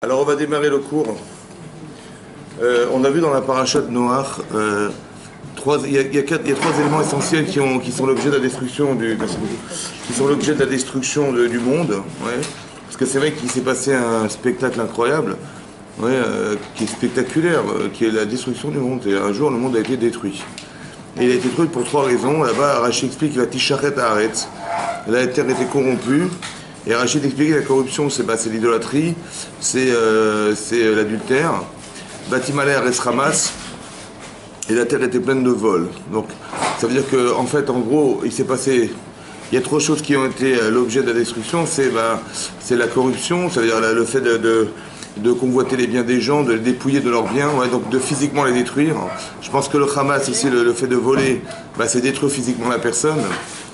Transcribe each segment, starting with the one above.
Alors on va démarrer le cours. On a vu dans la paracha de Noach, il y a trois éléments essentiels qui sont l'objet de la destruction du monde. Ouais. Parce que c'est vrai qu'il s'est passé un spectacle incroyable, ouais, qui est spectaculaire, qui est la destruction du monde. Et un jour le monde a été détruit. Et il a été détruit pour trois raisons. Là-bas, Rachid explique qu'il va Tisharet Haaretz. La terre était corrompue. Et Rachid explique que la corruption, c'est l'idolâtrie, c'est l'adultère. Batimaleh Ares Ramas, et la terre était pleine de vols. Donc, ça veut dire qu'en fait, en gros, il y a trois choses qui ont été l'objet de la destruction. C'est la corruption, ça veut dire le fait de convoiter les biens des gens, de les dépouiller de leurs biens, ouais, donc de physiquement les détruire. Je pense que le Hamas, ici, le fait de voler, c'est détruire physiquement la personne.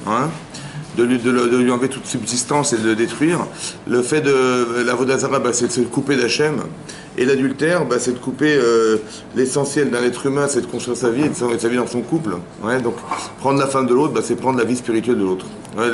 Hein, de lui enlever toute subsistance et de le détruire. Le fait de la Vodazara, c'est de se couper d'Hachem. Et l'adultère, c'est de couper l'essentiel d'un être humain, c'est de construire sa vie et de sa vie dans son couple. Ouais, donc prendre la femme de l'autre, c'est prendre la vie spirituelle de l'autre. Ouais,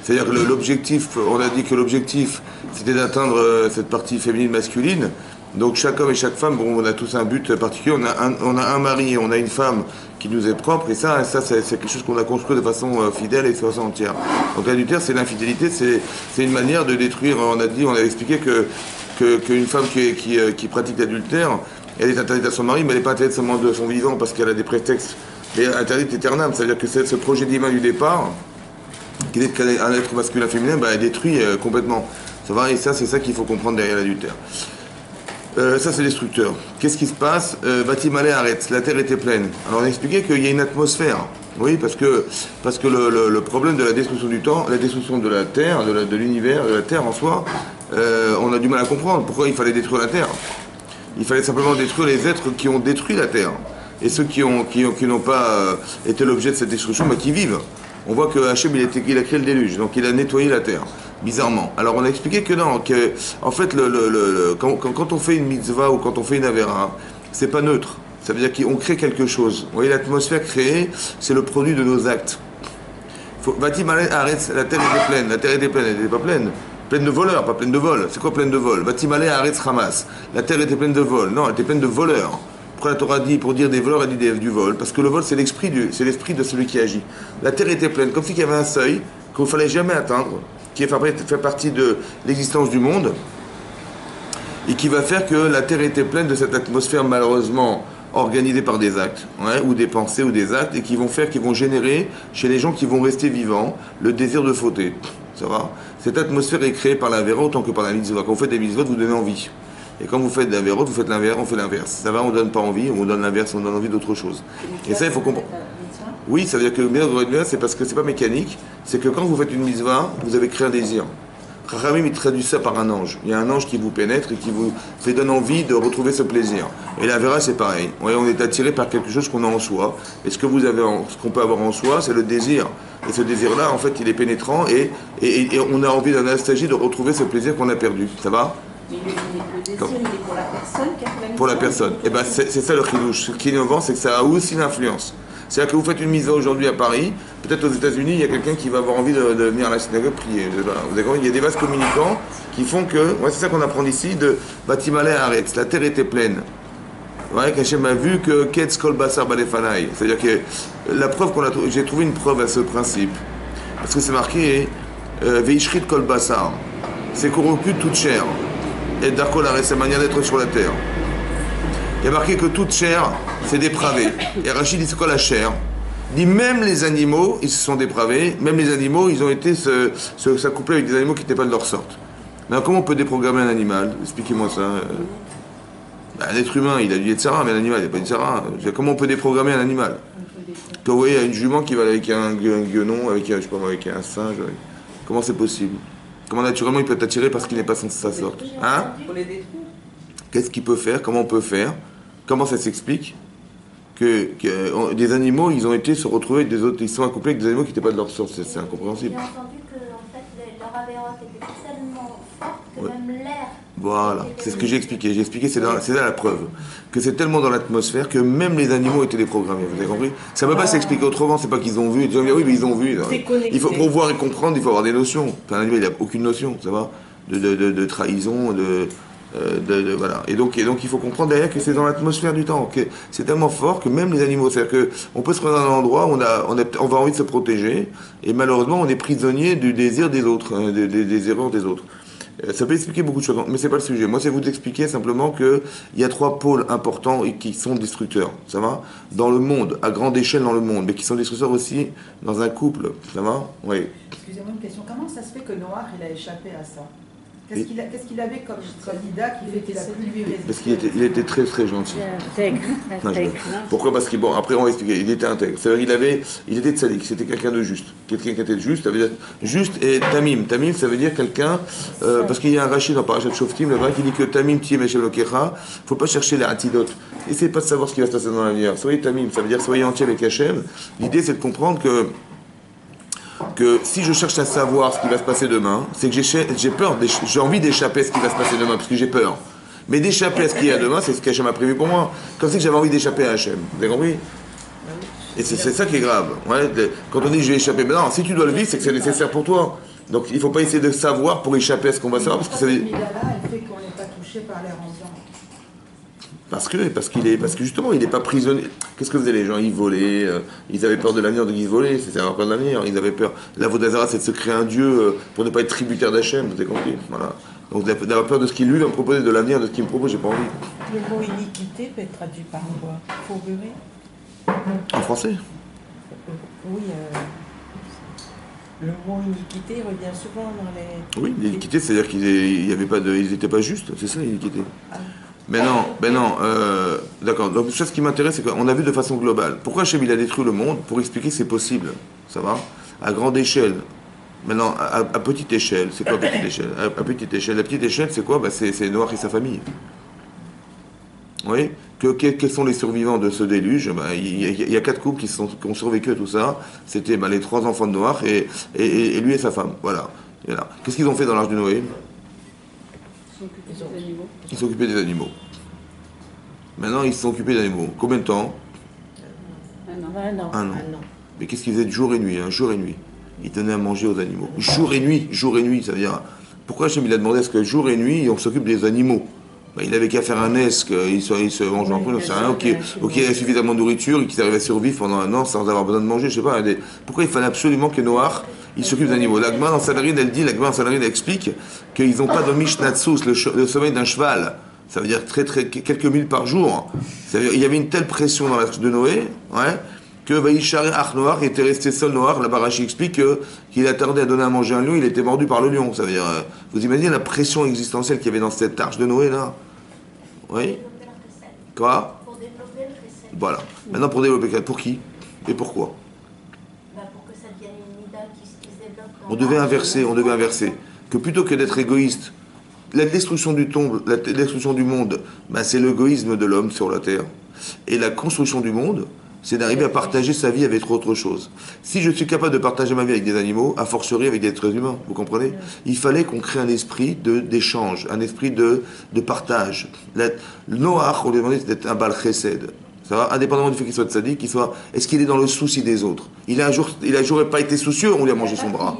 c'est-à-dire que l'objectif, on a dit que l'objectif, c'était d'atteindre cette partie féminine masculine. Donc chaque homme et chaque femme, on a tous un but particulier. On a un mari, on a une femme qui nous est propre, et ça c'est quelque chose qu'on a construit de façon fidèle et de façon entière. Donc l'adultère, c'est l'infidélité, c'est une manière de détruire. On avait expliqué qu'une femme qui pratique l'adultère, elle est interdite à son mari, mais elle n'est pas interdite seulement de son vivant parce qu'elle a des prétextes, mais interdite éternelle. C'est-à-dire que ce projet divin du départ, qui est un être masculin féminin, est détruit complètement. Ça va, et ça, c'est ça qu'il faut comprendre derrière l'adultère. Ça c'est destructeur. Qu'est-ce qui se passe? Batimaleh Haaretz, la terre était pleine. Alors on a expliqué qu'il y a une atmosphère. Oui, parce que le problème de la destruction du temps, la destruction de la terre, de l'univers, de la terre en soi, on a du mal à comprendre. Pourquoi il fallait détruire la terre? Il fallait simplement détruire les êtres qui ont détruit la terre. Et ceux qui n'ont pas été l'objet de cette destruction, qui vivent. On voit que Hachem, il a créé le déluge, donc il a nettoyé la terre. Bizarrement. Alors on a expliqué que non, en fait quand on fait une mitzvah ou quand on fait une avera, c'est pas neutre. Ça veut dire qu'on crée quelque chose. Vous voyez, l'atmosphère créée, c'est le produit de nos actes. Batimaleh Haaretz, la terre était pleine. La terre était pleine, elle n'était pas pleine. Pleine de voleurs, pas pleine de vols. C'est quoi pleine de vols? Batimaleh Haaretz Ramas. La terre était pleine de vols. Non, elle était pleine de voleurs. Pourquoi la Torah dit, pour dire des voleurs, elle dit du vol? Parce que le vol, c'est l'esprit de celui qui agit. La terre était pleine, comme si il y avait un seuil qu'il ne fallait jamais atteindre, qui fait partie de l'existence du monde, et qui va faire que la terre était pleine de cette atmosphère malheureusement organisée par des actes, ouais, ou des pensées, ou des actes, et qui vont générer, chez les gens qui vont rester vivants, le désir de fauter. Ça va? Cette atmosphère est créée par la véra autant que par la mitzvah. Quand vous faites des mitzvot, vous donnez envie. Et quand vous faites de la véra, vous faites l'inverse, on fait l'inverse. Ça va, on ne donne pas envie, on donne l'inverse, on donne envie d'autre chose. Et ça, il faut comprendre. Oui, ça veut dire que le mitzvah, c'est parce que c'est pas mécanique, c'est que quand vous faites une mitzvah, vous avez créé un désir. Chachamim, il traduit ça par un ange. Il y a un ange qui vous pénètre et qui vous donne envie de retrouver ce plaisir. Et la véra, c'est pareil. Ouais, on est attiré par quelque chose qu'on a en soi. Et ce qu'on peut avoir en soi, c'est le désir. Et ce désir-là, en fait, il est pénétrant et on a envie d'anastasie de retrouver ce plaisir qu'on a perdu. Ça va? Mais le désir, il est pour la personne qui a fait la mise. Pour la personne. Et c'est ça le chidouche. Ce qui est innovant, c'est que ça a aussi une influence. C'est-à-dire que vous faites une mise aujourd'hui à Paris, peut-être aux États-Unis, il y a quelqu'un qui va avoir envie de venir à la synagogue prier. Vous avez, il y a des vases communicants qui font que, ouais, c'est ça qu'on apprend ici, de Batimaleh Haaretz, la terre était pleine. Ouais, qu'Hachem a vu que Ketz Kol Basar Balefanaï. C'est-à-dire que la preuve j'ai trouvé une preuve à ce principe. Parce que c'est marqué Veishrit Kol Basar. C'est corrompu toute chair. Et Darkol Haaretz, sa manière d'être sur la terre. Il y a marqué que toute chair, c'est dépravé. Et Rachid dit, c'est quoi la chair? Il dit, même les animaux, ils se sont dépravés. Même les animaux, ils ont été s'accoupler avec des animaux qui n'étaient pas de leur sorte. Mais comment on peut déprogrammer un animal? Expliquez-moi ça. Un être humain, il a du Yetzara, mais un animal, il n'a pas de Yetzara. Comment on peut déprogrammer un animal? Quand vous voyez une jument qui va avec un guenon, avec un singe, comment c'est possible? Comment naturellement il peut t'attirer parce qu'il n'est pas sans sa sorte? Hein? Qu'est-ce qu'il peut faire? Comment on peut faire? Comment ça s'explique que des animaux, ils ont été se retrouver avec des autres, ils sont accouplés avec des animaux qui n'étaient pas de leur sorte, c'est incompréhensible. J'ai entendu que en fait, leur avérote était tellement forte que même l'air. Voilà, c'est ce que j'ai expliqué. J'ai expliqué, c'est là la preuve. Que c'est tellement dans l'atmosphère que même les animaux étaient déprogrammés. Vous avez compris? Ça ne peut pas s'expliquer autrement, c'est pas qu'ils ont vu. Ils disent, oui, mais ils ont vu. Pour voir et comprendre, il faut avoir des notions. Enfin, un animal, il n'a aucune notion, ça va? De trahison, Voilà. Et donc il faut comprendre derrière que c'est dans l'atmosphère du temps, que c'est tellement fort que même les animaux, c'est-à-dire qu'on peut se retrouver dans un endroit où on va envie de se protéger, et malheureusement on est prisonnier du désir des autres, des erreurs des autres. Ça peut expliquer beaucoup de choses, mais c'est pas le sujet. Moi, c'est vous expliquer simplement qu'il y a 3 pôles importants et qui sont destructeurs, ça va? Dans le monde, à grande échelle dans le monde, mais qui sont destructeurs aussi dans un couple, ça va? Oui. Excusez-moi une question. Comment ça se fait que Noach, il a échappé à ça? Qu'est-ce qu'il avait comme candidat qui fait qu'il a pu lui résister? Parce qu'il était très très gentil. Intègre. Pourquoi? Parce que, bon, après on va expliquer, il était intègre. C'est-à-dire il était tzaddik, c'était quelqu'un de juste. Quelqu'un qui était juste, ça veut dire juste et tamim. Tamim, ça veut dire quelqu'un, parce qu'il y a un rachid dans Parashat Shoftim, le vrai qui dit que tamim tiem eshem lokecha, faut pas chercher les antidotes. Essayez pas de savoir ce qui va se passer dans l'avenir. Soyez tamim, ça veut dire soyez entier avec Hachem. L'idée c'est de comprendre que si je cherche à savoir ce qui va se passer demain, c'est que j'ai peur, j'ai envie d'échapper à ce qui va se passer demain, parce que j'ai peur. Mais d'échapper à ce qu'il y a demain, c'est ce qu'Hachem a prévu pour moi. Comme si j'avais envie d'échapper à Hachem. Vous avez compris? Et c'est ça qui est grave. Ouais, quand on dit je vais échapper, mais non, si tu dois le vivre, c'est que c'est nécessaire pour toi. Donc il ne faut pas essayer de savoir pour échapper à ce qu'on va savoir, parce que ça Cette mida-là, elle fait qu'on n'est pas touché par l'air ambiant. Parce que justement, il n'est pas prisonnier. Qu'est-ce que faisaient les gens? Ils volaient, ils avaient peur de l'avenir, donc ils volaient, c'était avoir peur de l'avenir, ils avaient peur. La Vodazara, c'est de se créer un dieu pour ne pas être tributaire d'Hachem, vous avez compris? Voilà. Donc d'avoir peur de ce qu'il lui va me proposer, de l'avenir, de ce qu'il me propose, j'ai pas envie. Le mot iniquité peut être traduit par quoi? Fourberie? En français? Oui, le mot iniquité revient souvent dans les... Oui, l'iniquité, c'est-à-dire qu'ils n'étaient pas justes, c'est ça l'iniquité. Mais non, d'accord. Donc ça, ce qui m'intéresse, c'est qu'on a vu de façon globale. Pourquoi Hachem il a détruit le monde? Pour expliquer que c'est possible, ça va? À grande échelle. Maintenant, à petite échelle, c'est quoi petite échelle? À petite échelle, la petite échelle, c'est quoi? C'est Noach et sa famille. Oui. Quels sont les survivants de ce déluge? Il y a 4 couples qui ont survécu à tout ça. C'était les 3 enfants de Noach et lui et sa femme. Voilà. Qu'est-ce qu'ils ont fait dans l'arche de Noé? Ils s'occupaient des animaux. Maintenant, ils se sont occupés des animaux. Combien de temps? Un an. Mais qu'est-ce qu'ils faisaient de jour et nuit, jour et nuit? Ils tenaient à manger aux animaux. Jour et nuit, ça veut dire... Pourquoi Hachem il a demandé à ce que jour et nuit, on s'occupe des animaux? Il n'avait qu'à faire un est, qu'il se mange un peu, on ne sait rien, qu'il y ait suffisamment de nourriture et qu'il arrive à survivre pendant un an sans avoir besoin de manger, je sais pas. Pourquoi il fallait absolument que Noach, il s'occupe des animaux? La Gemara dans Sanhedrin, elle explique qu'ils n'ont pas de mishnatsus, le sommeil d'un cheval. Ça veut dire quelques milles par jour. C'est-à-dire, il y avait une telle pression dans l'arche de Noé, que Vaïchare Ach Noach était resté seul Noach. La Barachi explique qu'il attardait à donner à manger un lion, il était mordu par le lion. Ça veut dire, vous imaginez la pression existentielle qu'il y avait dans cette arche de Noé là? Oui. Quoi? Pour développer le chesed. Voilà. Maintenant pour développer le chesed, pour qui? Et pourquoi? Pour que ça devienne une mida qui se développe dans On devait inverser. Que plutôt que d'être égoïste, la destruction du monde, c'est l'égoïsme de l'homme sur la terre. Et la construction du monde, c'est d'arriver à partager sa vie avec autre chose. Si je suis capable de partager ma vie avec des animaux, a fortiori avec des êtres humains, vous comprenez? Il fallait qu'on crée un esprit d'échange, un esprit de partage. Le Noach, on lui demandait d'être un Baal Chesed. Ça va? Indépendamment du fait qu'il soit tzaddik, est-ce qu'il est dans le souci des autres? Il a un jour pas été soucieux, on lui a mangé son bras.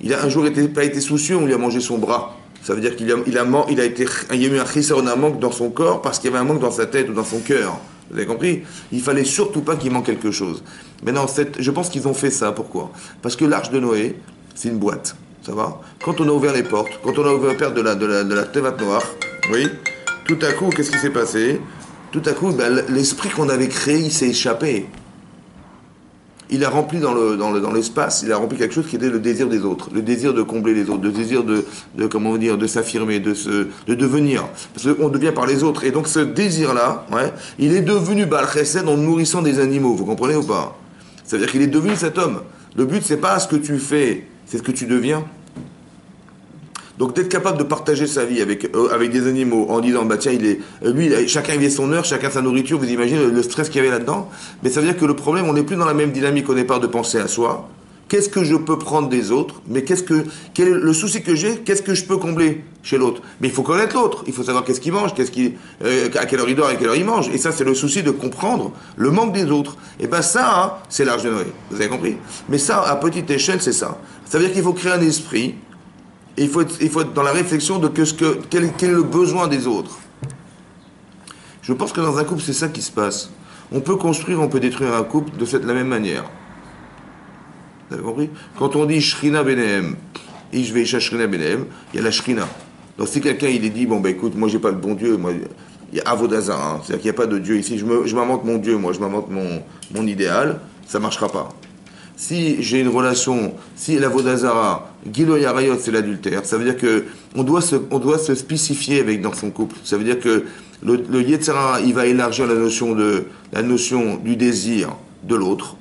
Il a un jour pas été soucieux, on lui a mangé son bras. Ça veut dire qu'il y a eu un chissaron, un manque dans son corps parce qu'il y avait un manque dans sa tête ou dans son cœur. Vous avez compris? Il fallait surtout pas qu'il manque quelque chose. Maintenant, je pense qu'ils ont fait ça. Pourquoi? Parce que l'arche de Noé, c'est une boîte. Ça va? Quand on a ouvert les portes, quand on a ouvert les portes de la Tevat Noach, oui, tout à coup, qu'est-ce qui s'est passé? Tout à coup, l'esprit qu'on avait créé, il s'est échappé. Il a rempli dans l'espace, il a rempli quelque chose qui était le désir des autres, le désir de combler les autres, le désir de s'affirmer, de devenir. Parce qu'on devient par les autres. Et donc ce désir-là, il est devenu Baal Chesed en nourrissant des animaux. Vous comprenez ou pas? C'est-à-dire qu'il est devenu cet homme. Le but, c'est pas ce que tu fais, c'est ce que tu deviens. Donc d'être capable de partager sa vie avec des animaux en disant tiens chacun il vit son heure, chacun sa nourriture, vous imaginez le stress qu'il y avait là-dedans. Mais ça veut dire que le problème, on n'est plus dans la même dynamique au départ de penser à soi. Qu'est-ce que je peux prendre des autres? Mais quel est le souci que j'ai? Qu'est-ce que je peux combler chez l'autre? Mais il faut connaître l'autre, il faut savoir qu'est-ce qu'il mange, à quelle heure il dort, à quelle heure il mange. Et ça, c'est le souci de comprendre le manque des autres. Et ça, c'est l'arche de Noé. Vous avez compris? Mais ça, à petite échelle, c'est ça. Ça veut dire qu'il faut créer un esprit. Et il faut être dans la réflexion de quel est le besoin des autres. Je pense que dans un couple, c'est ça qui se passe. On peut construire, on peut détruire un couple de la même manière. Vous avez compris? Quand on dit Shrina Benehem, Ish Veisha Shrina Benehem, il y a la Shrina. Donc si quelqu'un il est dit, bon ben écoute, moi j'ai pas le bon Dieu, moi, il y a Avodazara, hein, c'est-à-dire qu'il n'y a pas de Dieu ici, je m'invente mon Dieu, moi je m'invente mon idéal, ça ne marchera pas. Si j'ai une relation, si l'Avodazara, Gilo Yarayot, c'est l'adultère, ça veut dire qu'on doit se spécifier dans son couple. Ça veut dire que le Yetzirah, il va élargir la notion du désir de l'autre.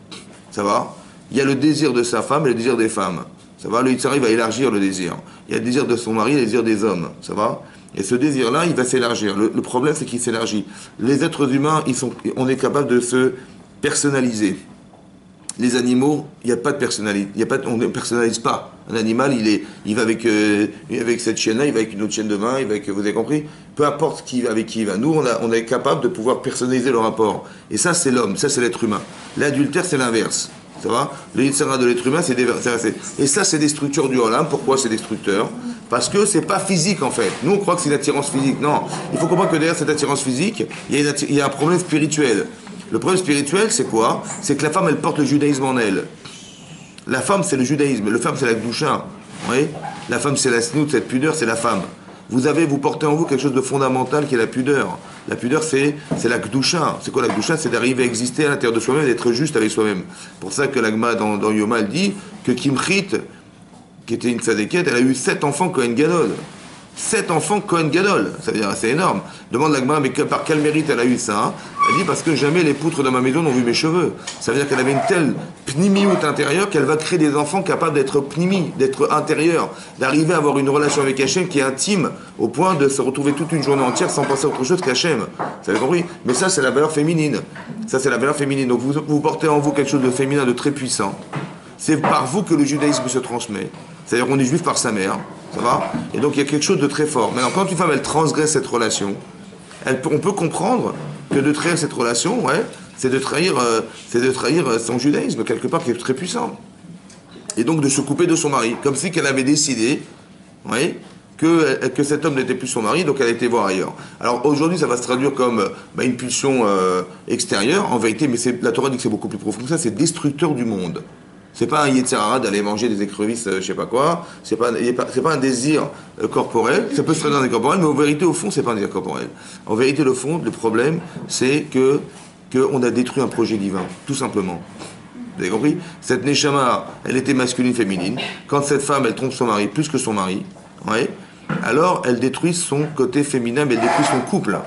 Ça va? Il y a le désir de sa femme et le désir des femmes. Ça va? Le Yetzirah, il va élargir le désir. Il y a le désir de son mari et le désir des hommes. Ça va? Et ce désir-là, il va s'élargir. Le problème, c'est qu'il s'élargit. Les êtres humains, on est capable de se personnaliser. Les animaux, il n'y a pas de personnalité. On ne personnalise pas. Un animal, il va avec cette chienne-là, il va avec une autre chienne demain, vous avez compris? Peu importe avec qui il va. Nous, on est capable de pouvoir personnaliser le rapport. Et ça, c'est l'homme, ça, c'est l'être humain. L'adultère, c'est l'inverse. Ça va? Le Yitzhara de l'être humain, c'est déversé. Et ça, c'est des structures du Olam. Pourquoi c'est des structures? Parce que c'est pas physique, en fait. Nous, on croit que c'est une attirance physique. Non. Il faut comprendre que derrière cette attirance physique, il y a un problème spirituel. Le problème spirituel, c'est quoi? C'est que la femme, elle porte le judaïsme en elle. La femme, c'est le judaïsme. Le femme, c'est la gdoucha. Vous voyez? La femme, c'est la snout, cette pudeur, c'est la femme. Vous portez en vous quelque chose de fondamental qui est la pudeur. La pudeur, c'est la gdoucha. C'est quoi la gdoucha? C'est d'arriver à exister à l'intérieur de soi-même et d'être juste avec soi-même. Pour ça que l'Agma dans Yoma, elle dit que Kimchit, qui était une tzadékette, elle a eu 7 enfants Kohen Gadol. 7 enfants Kohen Gadol. Ça veut dire, c'est énorme. Demande l'Agma, mais par quel mérite elle a eu ça, hein? Elle dit, parce que jamais les poutres de ma maison n'ont vu mes cheveux. Ça veut dire qu'elle avait une telle pnimiout intérieure qu'elle va créer des enfants capables d'être pnimi, d'être intérieurs, d'arriver à avoir une relation avec Hachem qui est intime, au point de se retrouver toute une journée entière sans penser à autre chose qu'Hachem. Vous avez compris? Mais ça, c'est la valeur féminine. Ça, c'est la valeur féminine. Donc vous portez en vous quelque chose de féminin, de très puissant. C'est par vous que le judaïsme se transmet. C'est-à-dire qu'on est juif par sa mère. Ça va? Et donc il y a quelque chose de très fort. Maintenant, quand une femme, elle transgresse cette relation, on peut comprendre que de trahir cette relation, ouais, c'est de trahir son judaïsme, quelque part, qui est très puissant. Et donc de se couper de son mari, comme si qu'elle avait décidé, ouais, que cet homme n'était plus son mari, donc elle a été voir ailleurs. Alors aujourd'hui, ça va se traduire comme une pulsion extérieure, en vérité, mais la Torah dit que c'est beaucoup plus profond que ça, c'est destructeur du monde. C'est pas un Yetzirah d'aller manger des écrevisses, je sais pas quoi. C'est pas un désir corporel. Ça peut se traduire dans des corporels, mais en vérité, au fond, c'est pas un désir corporel. En vérité, le fond, le problème, c'est qu'on a détruit un projet divin, tout simplement. Vous avez compris? Cette Neshama, elle était masculine, féminine. Quand cette femme, elle trompe son mari plus que son mari, ouais, alors elle détruit son côté féminin, mais elle détruit son couple.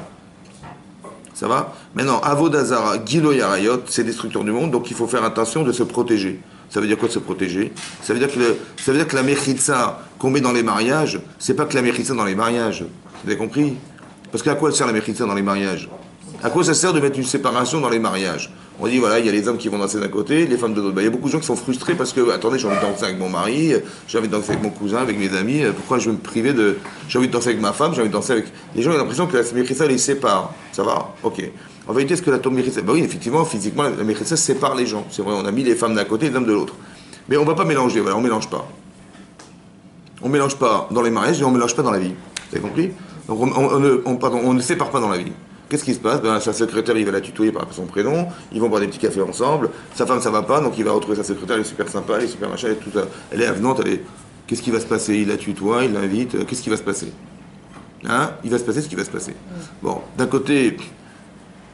Ça va? Maintenant, Avodazara, Gilo Yarayot, c'est destructeur du monde, donc il faut faire attention de se protéger. Ça veut dire quoi de se protéger? Ça veut dire que la mechitza qu'on met dans les mariages, c'est pas que la mechitza dans les mariages. Vous avez compris? Parce qu'à quoi elle sert la mechitza dans les mariages? À quoi ça sert de mettre une séparation dans les mariages? On dit voilà, il y a les hommes qui vont danser d'un côté, les femmes de l'autre. Il y a beaucoup de gens qui sont frustrés parce que, attendez, j'ai envie de danser avec mon mari, j'ai envie de danser avec mon cousin, avec mes amis, pourquoi je vais me priver de... J'ai envie de danser avec ma femme, j'ai envie de danser avec... Les gens ont l'impression que la mechitza les sépare. Ça va? Ok. En vérité, est-ce que la mechitza... Ben oui, effectivement, physiquement, la mechitza sépare les gens. C'est vrai, on a mis les femmes d'un côté et les hommes de l'autre. Mais on ne va pas mélanger, voilà, on ne mélange pas. On ne mélange pas dans les mariages et on ne mélange pas dans la vie. Vous avez compris? Donc on ne sépare pas dans la vie. Qu'est-ce qui se passe? Sa secrétaire, il va la tutoyer par son prénom, ils vont boire des petits cafés ensemble, sa femme, ça va pas, donc il va retrouver sa secrétaire, elle est super sympa, elle est super machin, elle est avenante, Qu'est-ce qui va se passer? Il la tutoie, il l'invite, qu'est-ce qui va se passer? Hein? Il va se passer ce qui va se passer. Bon, d'un côté,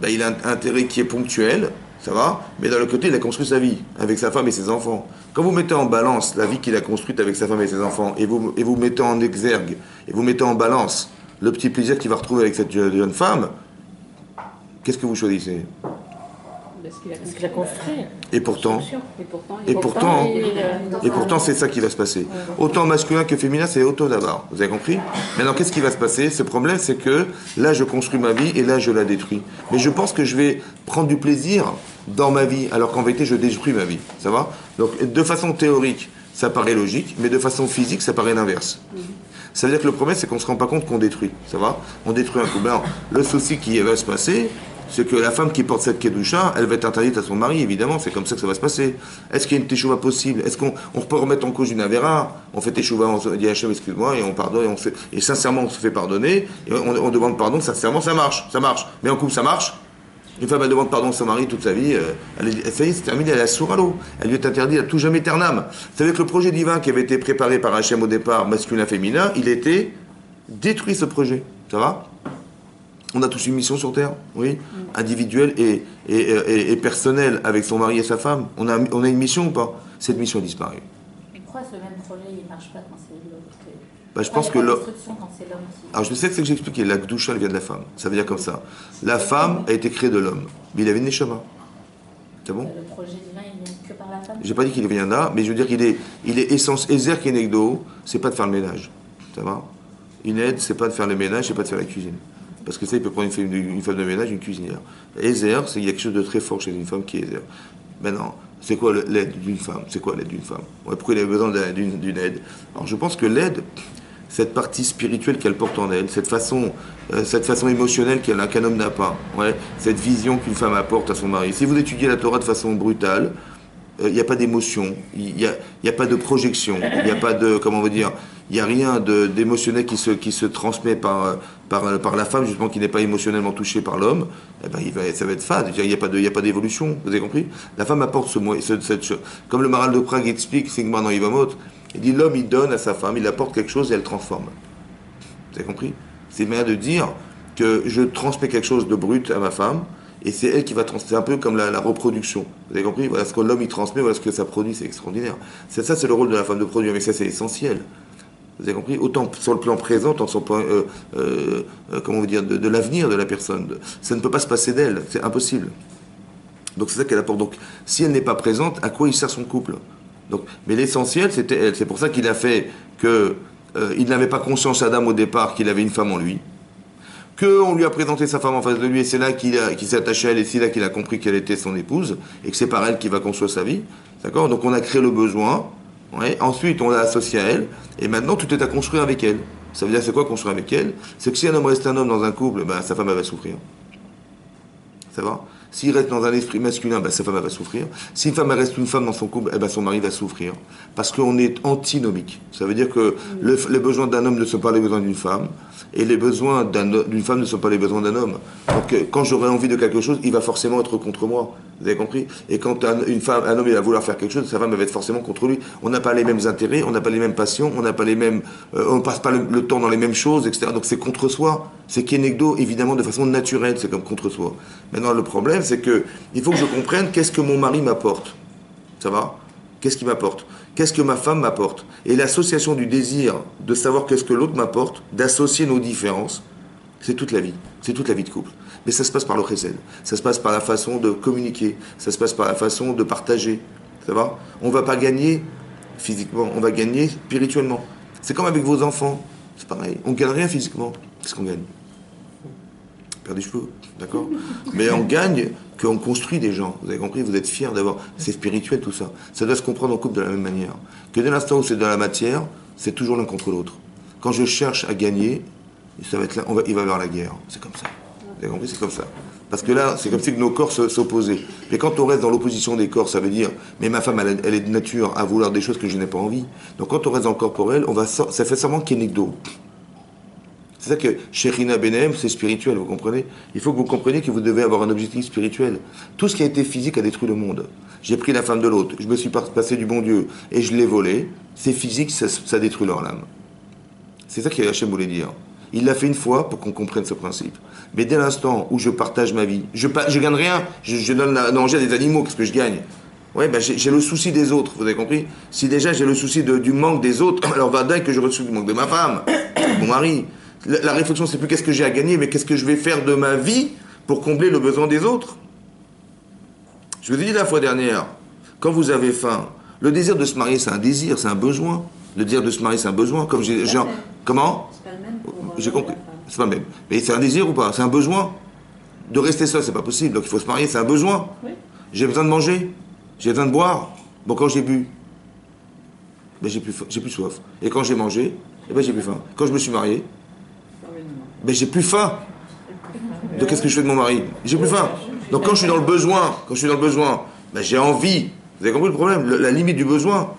il a un intérêt qui est ponctuel, ça va, mais d'un autre côté, il a construit sa vie avec sa femme et ses enfants. Quand vous mettez en balance la vie qu'il a construite avec sa femme et ses enfants, et vous mettez en exergue, et vous mettez en balance le petit plaisir qu'il va retrouver avec cette jeune femme, qu'est-ce que vous choisissez? Parce qu'il a construit. Et pourtant, c'est ça qui va se passer. Autant masculin que féminin, c'est auto d'abord. Vous avez compris? Maintenant, qu'est-ce qui va se passer? Ce problème, c'est que là, je construis ma vie et là, je la détruis. Mais je pense que je vais prendre du plaisir dans ma vie, alors qu'en vérité, je détruis ma vie. Ça va? Donc, de façon théorique, ça paraît logique, mais de façon physique, ça paraît l'inverse. Ça veut dire que le problème, c'est qu'on ne se rend pas compte qu'on détruit. Ça va? On détruit un coup. Alors, le souci qui va se passer, c'est que la femme qui porte cette kedusha, elle va être interdite à son mari, évidemment, c'est comme ça que ça va se passer. Est-ce qu'il y a une teshuva possible? Est-ce qu'on peut remettre en cause une avéra? On fait teshuva, on se dit Hachem, excuse-moi, et on pardonne, et sincèrement on se fait pardonner, et on demande pardon, sincèrement ça marche. Mais en couple ça marche? Une femme elle demande pardon à son mari toute sa vie, ça y est, c'est terminé, elle est sourde à l'eau. Elle lui est interdite à tout jamais éternam. Vous savez que le projet divin qui avait été préparé par Hachem au départ, masculin-féminin, il a été détruit ce projet. Ça va? On a tous une mission sur Terre, oui, individuelle et personnelle avec son mari et sa femme. On a une mission ou pas? Cette mission a disparu. Mais pourquoi ce même projet il ne marche pas quand c'est l'homme? Bah, je pense que l'homme. Quand c'est l'homme qui... Alors je sais ce que j'ai expliqué, la Gdusha elle vient de la femme. Ça veut dire comme ça. La femme a été créée de l'homme, mais il avait une neshama. C'est bon? Le projet divin il vient que par la femme? J'ai pas dit qu'il vient là, mais je veux dire qu'il est essence Ezer Kenegdo, c'est pas de faire le ménage. Ça va? Une aide, c'est pas de faire le ménage, c'est pas de faire la cuisine. Parce que ça, il peut prendre une femme de ménage, une cuisinière. Ezer, il y a quelque chose de très fort chez une femme qui est Ezer. Maintenant, c'est quoi l'aide d'une femme? C'est quoi l'aide d'une femme? Ouais, pourquoi il a besoin d'une aide? Alors je pense que l'aide, cette partie spirituelle qu'elle porte en elle, cette façon émotionnelle qu'un homme n'a pas, ouais, cette vision qu'une femme apporte à son mari. Si vous étudiez la Torah de façon brutale, il n'y a pas d'émotion, il n'y a pas de projection, il n'y a pas de, comment on va dire, il n'y a rien d'émotionnel qui se transmet par la femme, justement, qui n'est pas émotionnellement touchée par l'homme. Eh ben, ça va être fade, il n'y a pas d'évolution, vous avez compris? La femme apporte cette chose. Comme le Maral de Prague explique, Sigmar dans Yvamot, il dit l'homme, il donne à sa femme, il apporte quelque chose et elle transforme. Vous avez compris? C'est une manière de dire que je transmets quelque chose de brut à ma femme, et c'est elle qui va transmettre. C'est un peu comme la reproduction. Vous avez compris? Voilà ce que l'homme il transmet, voilà ce que ça produit, c'est extraordinaire. C'est le rôle de la femme de produire, mais ça c'est essentiel. Vous avez compris? Autant sur le plan présent, autant sur le plan, comment vous dire, de l'avenir de la personne. Ça ne peut pas se passer d'elle, c'est impossible. Donc c'est ça qu'elle apporte. Donc si elle n'est pas présente, à quoi il sert son couple? Donc, mais l'essentiel, c'était elle. C'est pour ça qu'il a fait que il n'avait pas conscience, Adam, au départ, qu'il avait une femme en lui. Qu'on lui a présenté sa femme en face de lui, et c'est là qu'il s'est attaché à elle, et c'est là qu'il a compris qu'elle était son épouse, et que c'est par elle qu'il va construire sa vie. D'accord? Donc on a créé le besoin, ouais. Ensuite on l'a associé à elle, et maintenant tout est à construire avec elle. Ça veut dire, c'est quoi construire avec elle? C'est que si un homme reste un homme dans un couple, ben, sa femme elle va souffrir. Ça va? S'il reste dans un esprit masculin, ben, sa femme elle va souffrir. Si une femme elle reste une femme dans son couple, eh ben, son mari va souffrir. Parce qu'on est antinomique. Ça veut dire que les besoins d'un homme ne sont pas les besoins d'une femme, et les besoins d'une femme ne sont pas les besoins d'un homme. Donc quand j'aurai envie de quelque chose, il va forcément être contre moi. Vous avez compris? Et quand un homme il va vouloir faire quelque chose, sa femme elle va être forcément contre lui. On n'a pas les mêmes intérêts, on n'a pas les mêmes passions, on n'a pas les mêmes, on passe pas le temps dans les mêmes choses, etc. Donc c'est contre soi. C'est Kenegdo, évidemment, de façon naturelle, c'est comme contre soi. Maintenant le problème, c'est que il faut que je comprenne qu'est-ce que mon mari m'apporte. Ça va? Qu'est-ce qu'il m'apporte? Qu'est-ce que ma femme m'apporte? Et l'association du désir de savoir qu'est-ce que l'autre m'apporte, d'associer nos différences, c'est toute la vie. C'est toute la vie de couple. Mais ça se passe par le chesed. Ça se passe par la façon de communiquer. Ça se passe par la façon de partager. Ça va? On ne va pas gagner physiquement, on va gagner spirituellement. C'est comme avec vos enfants. C'est pareil. On ne gagne rien physiquement. Qu'est-ce qu'on gagne? On perd des cheveux. D'accord? Mais on gagne qu'on construit des gens. Vous avez compris? Vous êtes fiers d'avoir... C'est spirituel tout ça. Ça doit se comprendre en couple de la même manière. Que dès l'instant où c'est de la matière, c'est toujours l'un contre l'autre. Quand je cherche à gagner, ça va être là, il va y avoir la guerre. C'est comme ça. Vous avez compris? C'est comme ça. Parce que là, c'est comme si nos corps s'opposaient. Mais quand on reste dans l'opposition des corps, ça veut dire, mais ma femme, elle est de nature à vouloir des choses que je n'ai pas envie. Donc quand on reste dans le corporel, ça fait seulement Kenegdo. C'est ça que Shechina Benem, c'est spirituel, vous comprenez? Il faut que vous compreniez que vous devez avoir un objectif spirituel. Tout ce qui a été physique a détruit le monde. J'ai pris la femme de l'autre, je me suis passé du bon Dieu et je l'ai volé. C'est physique, ça détruit leur âme. C'est ça qu'Hachem voulait dire. Il l'a fait une fois pour qu'on comprenne ce principe. Mais dès l'instant où je partage ma vie, je gagne rien, je donne à manger à des animaux, qu'est-ce que je gagne? Ouais, ben j'ai le souci des autres, vous avez compris? Si déjà j'ai le souci du manque des autres, alors va dingue que je reçois du manque de ma femme, de mon mari. La réflexion, c'est plus qu'est-ce que j'ai à gagner, mais qu'est-ce que je vais faire de ma vie pour combler le besoin des autres. Je vous ai dit la fois dernière, quand vous avez faim, le désir de se marier, c'est un désir, c'est un besoin. Le désir de se marier, c'est un besoin. Comme comment? C'est pas le même pour J'ai compris. la femme. C'est pas le même. Mais c'est un désir ou pas? C'est un besoin. De rester seul, c'est pas possible. Donc il faut se marier, c'est un besoin. Oui. J'ai besoin de manger. J'ai besoin de boire. Bon, quand j'ai bu, ben, j'ai plus soif. Et quand j'ai mangé, eh ben, j'ai plus faim. Quand je me suis marié, ben, j'ai plus faim. Donc qu'est-ce que je fais de mon mari? J'ai plus faim. Donc quand je suis dans le besoin, ben, j'ai envie. Vous avez compris le problème? La limite du besoin.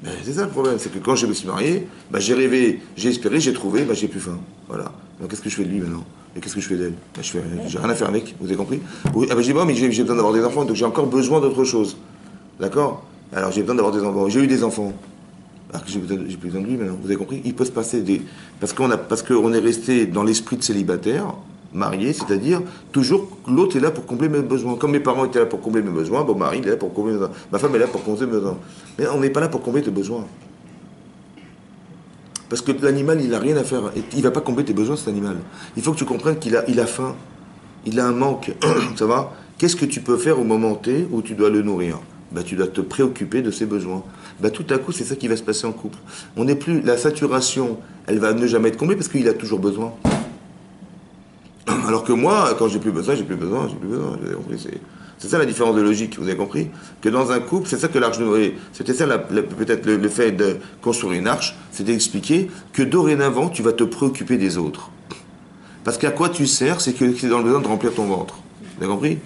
Ben, c'est ça le problème, c'est que quand je me suis marié, ben, j'ai rêvé, j'ai espéré, j'ai trouvé, ben, j'ai plus faim. Voilà. Donc qu'est-ce que je fais de lui maintenant? Et qu'est-ce que je fais d'elle? Ben, j'ai rien à faire avec, vous avez compris? Oui, ah ben, je dis, bon, mais j'ai besoin d'avoir des enfants, donc j'ai encore besoin d'autre chose. D'accord? Alors j'ai besoin d'avoir des enfants. J'ai eu des enfants. Alors que j'ai plus besoin de lui maintenant, vous avez compris? Il peut se passer des... Parce qu'on est resté dans l'esprit de célibataire, marié, c'est-à-dire toujours l'autre est là pour combler mes besoins. Comme mes parents étaient là pour combler mes besoins, mon mari il est là pour combler mes besoins. Ma femme est là pour combler mes besoins. Mais on n'est pas là pour combler tes besoins. Parce que l'animal, il n'a rien à faire. Il ne va pas combler tes besoins, cet animal. Il faut que tu comprennes qu'il a faim. Il a un manque. Ça va? Qu'est-ce que tu peux faire au moment T où tu dois le nourrir? Ben, tu dois te préoccuper de ses besoins. Ben, tout à coup, c'est ça qui va se passer en couple. On n'est plus... La saturation, elle va ne jamais être comblée parce qu'il a toujours besoin. Alors que moi, quand j'ai plus besoin, j'ai plus besoin. C'est ça la différence de logique, vous avez compris? Que dans un couple, c'est ça que l'arche de Noé, c'était ça peut-être le fait de construire une arche, c'était d'expliquer que dorénavant, tu vas te préoccuper des autres. Parce qu'à quoi tu sers, c'est que c'est dans le besoin de remplir ton ventre. Vous avez compris?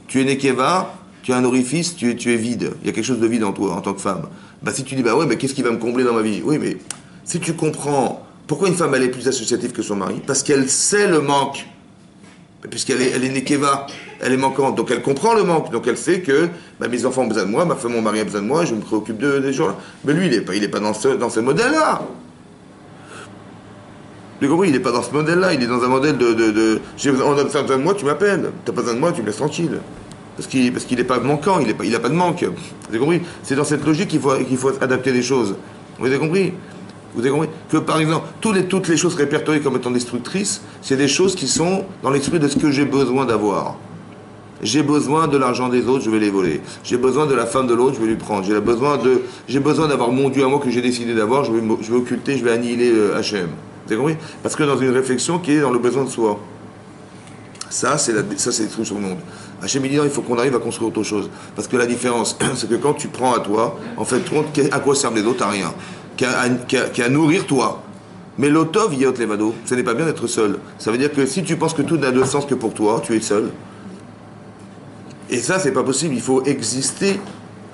Tu es Nekeva, tu as un orifice, tu es vide. Il y a quelque chose de vide en toi, en tant que femme. Bah, si tu dis, bah ouais, mais qu'est-ce qui va me combler dans ma vie? Oui, mais si tu comprends pourquoi une femme, elle est plus associative que son mari, parce qu'elle sait le manque. Puisqu'elle est Nekeva, elle est manquante, donc elle comprend le manque, donc elle sait que bah, mes enfants ont besoin de moi, ma femme, mon mari a besoin de moi, je me préoccupe des gens-là. Mais lui, il est pas dans ce modèle-là. Vous avez compris, il n'est pas dans ce modèle-là, il est dans un modèle on a besoin de moi, tu m'appelles, t'as pas besoin de moi, tu me laisses tranquille. Parce qu'il n'est pas manquant, il n'a pas de manque. Vous avez compris? C'est dans cette logique qu'il faut adapter les choses. Vous avez compris? Vous avez compris que, par exemple, toutes les choses répertoriées comme étant destructrices, c'est des choses qui sont dans l'esprit de ce que j'ai besoin d'avoir. J'ai besoin de l'argent des autres, je vais les voler. J'ai besoin de la femme de l'autre, je vais lui prendre. J'ai besoin d'avoir mon Dieu à moi que j'ai décidé d'avoir, je vais occulter, je vais annihiler Hachem. Vous avez compris? Parce que dans une réflexion qui est dans le besoin de soi. Ça, c'est destruction du monde. Hachem dit non, il faut qu'on arrive à construire autre chose. Parce que la différence, c'est que quand tu prends à toi, en fait, à quoi servent les autres? À rien. Qu'à nourrir toi. Mais l'otov yot levado, ce n'est pas bien d'être seul. Ça veut dire que si tu penses que tout n'a de sens que pour toi, tu es seul. Et ça, c'est pas possible. Il faut exister.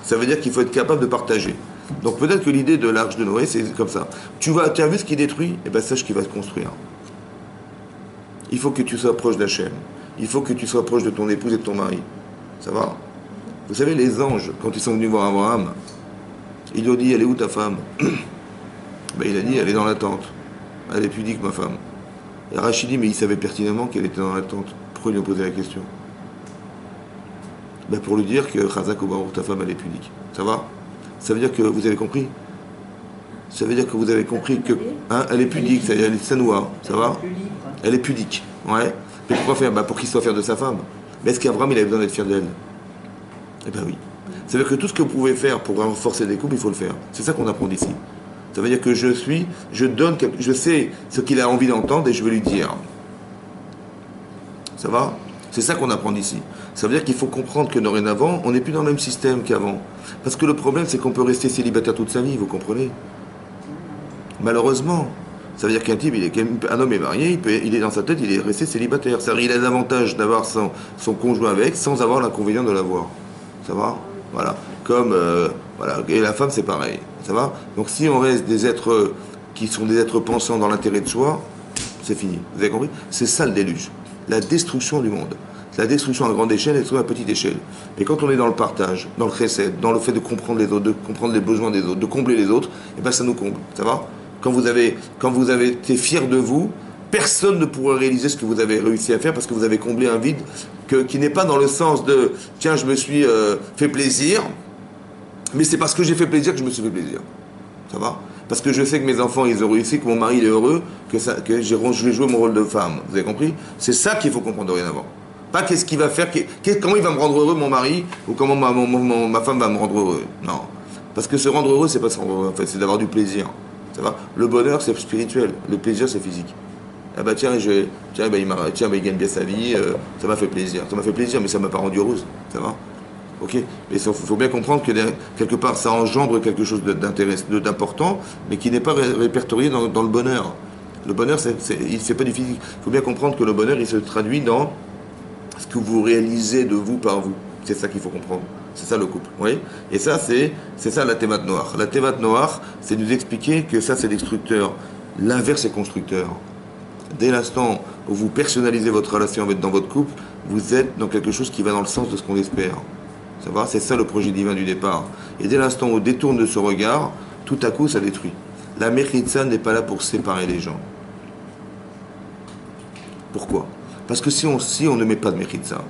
Ça veut dire qu'il faut être capable de partager. Donc peut-être que l'idée de l'arche de Noé, c'est comme ça. Tu as vu ce qui détruit? Eh bien, sache qu'il va se construire. Il faut que tu sois proche d'Hachem. Il faut que tu sois proche de ton épouse et de ton mari. Ça va? Vous savez, les anges, quand ils sont venus voir Abraham, ils lui ont dit, elle est où ta femme? Ben, il a dit, elle est dans la tente. Elle est pudique, ma femme. Et Rachid dit, mais il savait pertinemment qu'elle était dans la tente. Pourquoi il lui a posé la question? Ben, pour lui dire que Chazak ou Baruch, ta femme, elle est pudique. Ça va? Ça veut dire que vous avez compris? Ça veut dire que vous avez compris que hein, elle est pudique, c'est-à-dire elle est sanoua. Ça va? Elle est pudique. Ouais. Mais pourquoi faire? Ben, pour qu'il soit fier de sa femme. Mais est-ce qu'Abraham, il avait besoin d'être fier d'elle? Eh bien oui. Ça veut dire que tout ce que vous pouvez faire pour renforcer des couples, il faut le faire. C'est ça qu'on apprend d'ici. Ça veut dire que je sais ce qu'il a envie d'entendre et je vais lui dire. Ça va? C'est ça qu'on apprend d'ici. Ça veut dire qu'il faut comprendre que dorénavant, on n'est plus dans le même système qu'avant. Parce que le problème, c'est qu'on peut rester célibataire toute sa vie, vous comprenez? Malheureusement. Ça veut dire qu'un type, un homme est marié, il est dans sa tête, il est resté célibataire. C'est-à-dire qu'il a l'avantage d'avoir son conjoint avec sans avoir l'inconvénient de l'avoir. Ça va? Voilà. Comme, voilà. Et la femme, c'est pareil. Ça va? Donc si on reste des êtres qui sont des êtres pensants dans l'intérêt de soi, c'est fini. Vous avez compris? C'est ça le déluge. La destruction du monde. La destruction à grande échelle et surtout à petite échelle. Et quand on est dans le partage, dans le chesed, dans le fait de comprendre les autres, de comprendre les besoins des autres, de combler les autres, et ben ça nous comble. Ça va? Quand vous avez été fier de vous, personne ne pourra réaliser ce que vous avez réussi à faire parce que vous avez comblé un vide qui n'est pas dans le sens de tiens, je me suis fait plaisir, mais c'est parce que j'ai fait plaisir que je me suis fait plaisir. Ça va? Parce que je sais que mes enfants ils ont réussi, que mon mari il est heureux, que je vais jouer mon rôle de femme. Vous avez compris? C'est ça qu'il faut comprendre dorénavant. Pas qu'est-ce qu'il va faire, comment il va me rendre heureux mon mari, ou comment ma femme va me rendre heureux. Non. Parce que se rendre heureux, c'est pas se rendre heureux, en fait, c'est d'avoir du plaisir. Ça va? Le bonheur, c'est spirituel. Le plaisir, c'est physique. Ah bah tiens, il gagne bien sa vie, ça m'a fait plaisir. Ça m'a fait plaisir, mais ça m'a pas rendu heureuse. Ça va? Ok? Mais il faut bien comprendre que quelque part, ça engendre quelque chose d'important, mais qui n'est pas répertorié dans le bonheur. Le bonheur, c'est pas du physique. Il faut bien comprendre que le bonheur, il se traduit dans ce que vous réalisez de vous par vous. C'est ça qu'il faut comprendre. C'est ça le couple. Vous voyez? Et ça, c'est ça la thémat noire. La thémat noire, c'est nous expliquer que ça, c'est destructeur. L'inverse est constructeur. Dès l'instant où vous personnalisez votre relation dans votre couple, vous êtes dans quelque chose qui va dans le sens de ce qu'on espère. Ça va? C'est ça le projet divin du départ. Et dès l'instant où on détourne de ce regard, tout à coup, ça détruit. La Mechitza n'est pas là pour séparer les gens. Pourquoi? Parce que si on ne met pas de Mechitza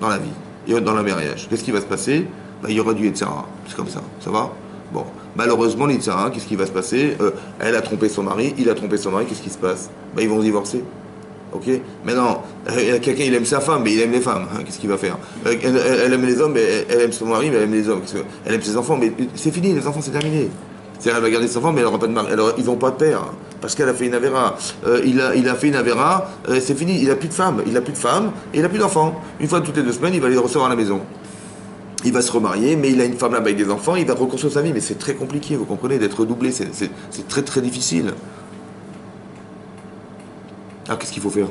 dans la vie, et dans le mariage, qu'est-ce qui va se passer? Il y aura du Yetzara. C'est comme ça. Ça va? Bon. Malheureusement, l'Yetzara, qu'est-ce qui va se passer? Elle a trompé son mari, il a trompé son mari, qu'est-ce qui se passe? Ils vont se divorcer. Ok? Maintenant, quelqu'un, il aime sa femme, mais il aime les femmes. Hein, qu'est-ce qu'il va faire? Elle aime les hommes, mais elle aime son mari, mais elle aime les hommes. Elle aime ses enfants, mais c'est fini, les enfants, c'est terminé. C'est-à-dire, elle va garder ses enfants, mais elle n'aura pas de mari. Alors, ils n'ont pas de père, parce qu'elle a fait une avéra. Il a fait une avéra, c'est fini, il n'a plus de femme. Il n'a plus de femme, et il n'a plus d'enfants. Une fois toutes les 2 semaines, il va les recevoir à la maison. Il va se remarier, mais il a une femme là-bas avec des enfants, il va reconstruire sa vie. Mais c'est très compliqué, vous comprenez, d'être doublé, c'est très très difficile. Alors, qu'est-ce qu'il faut faire?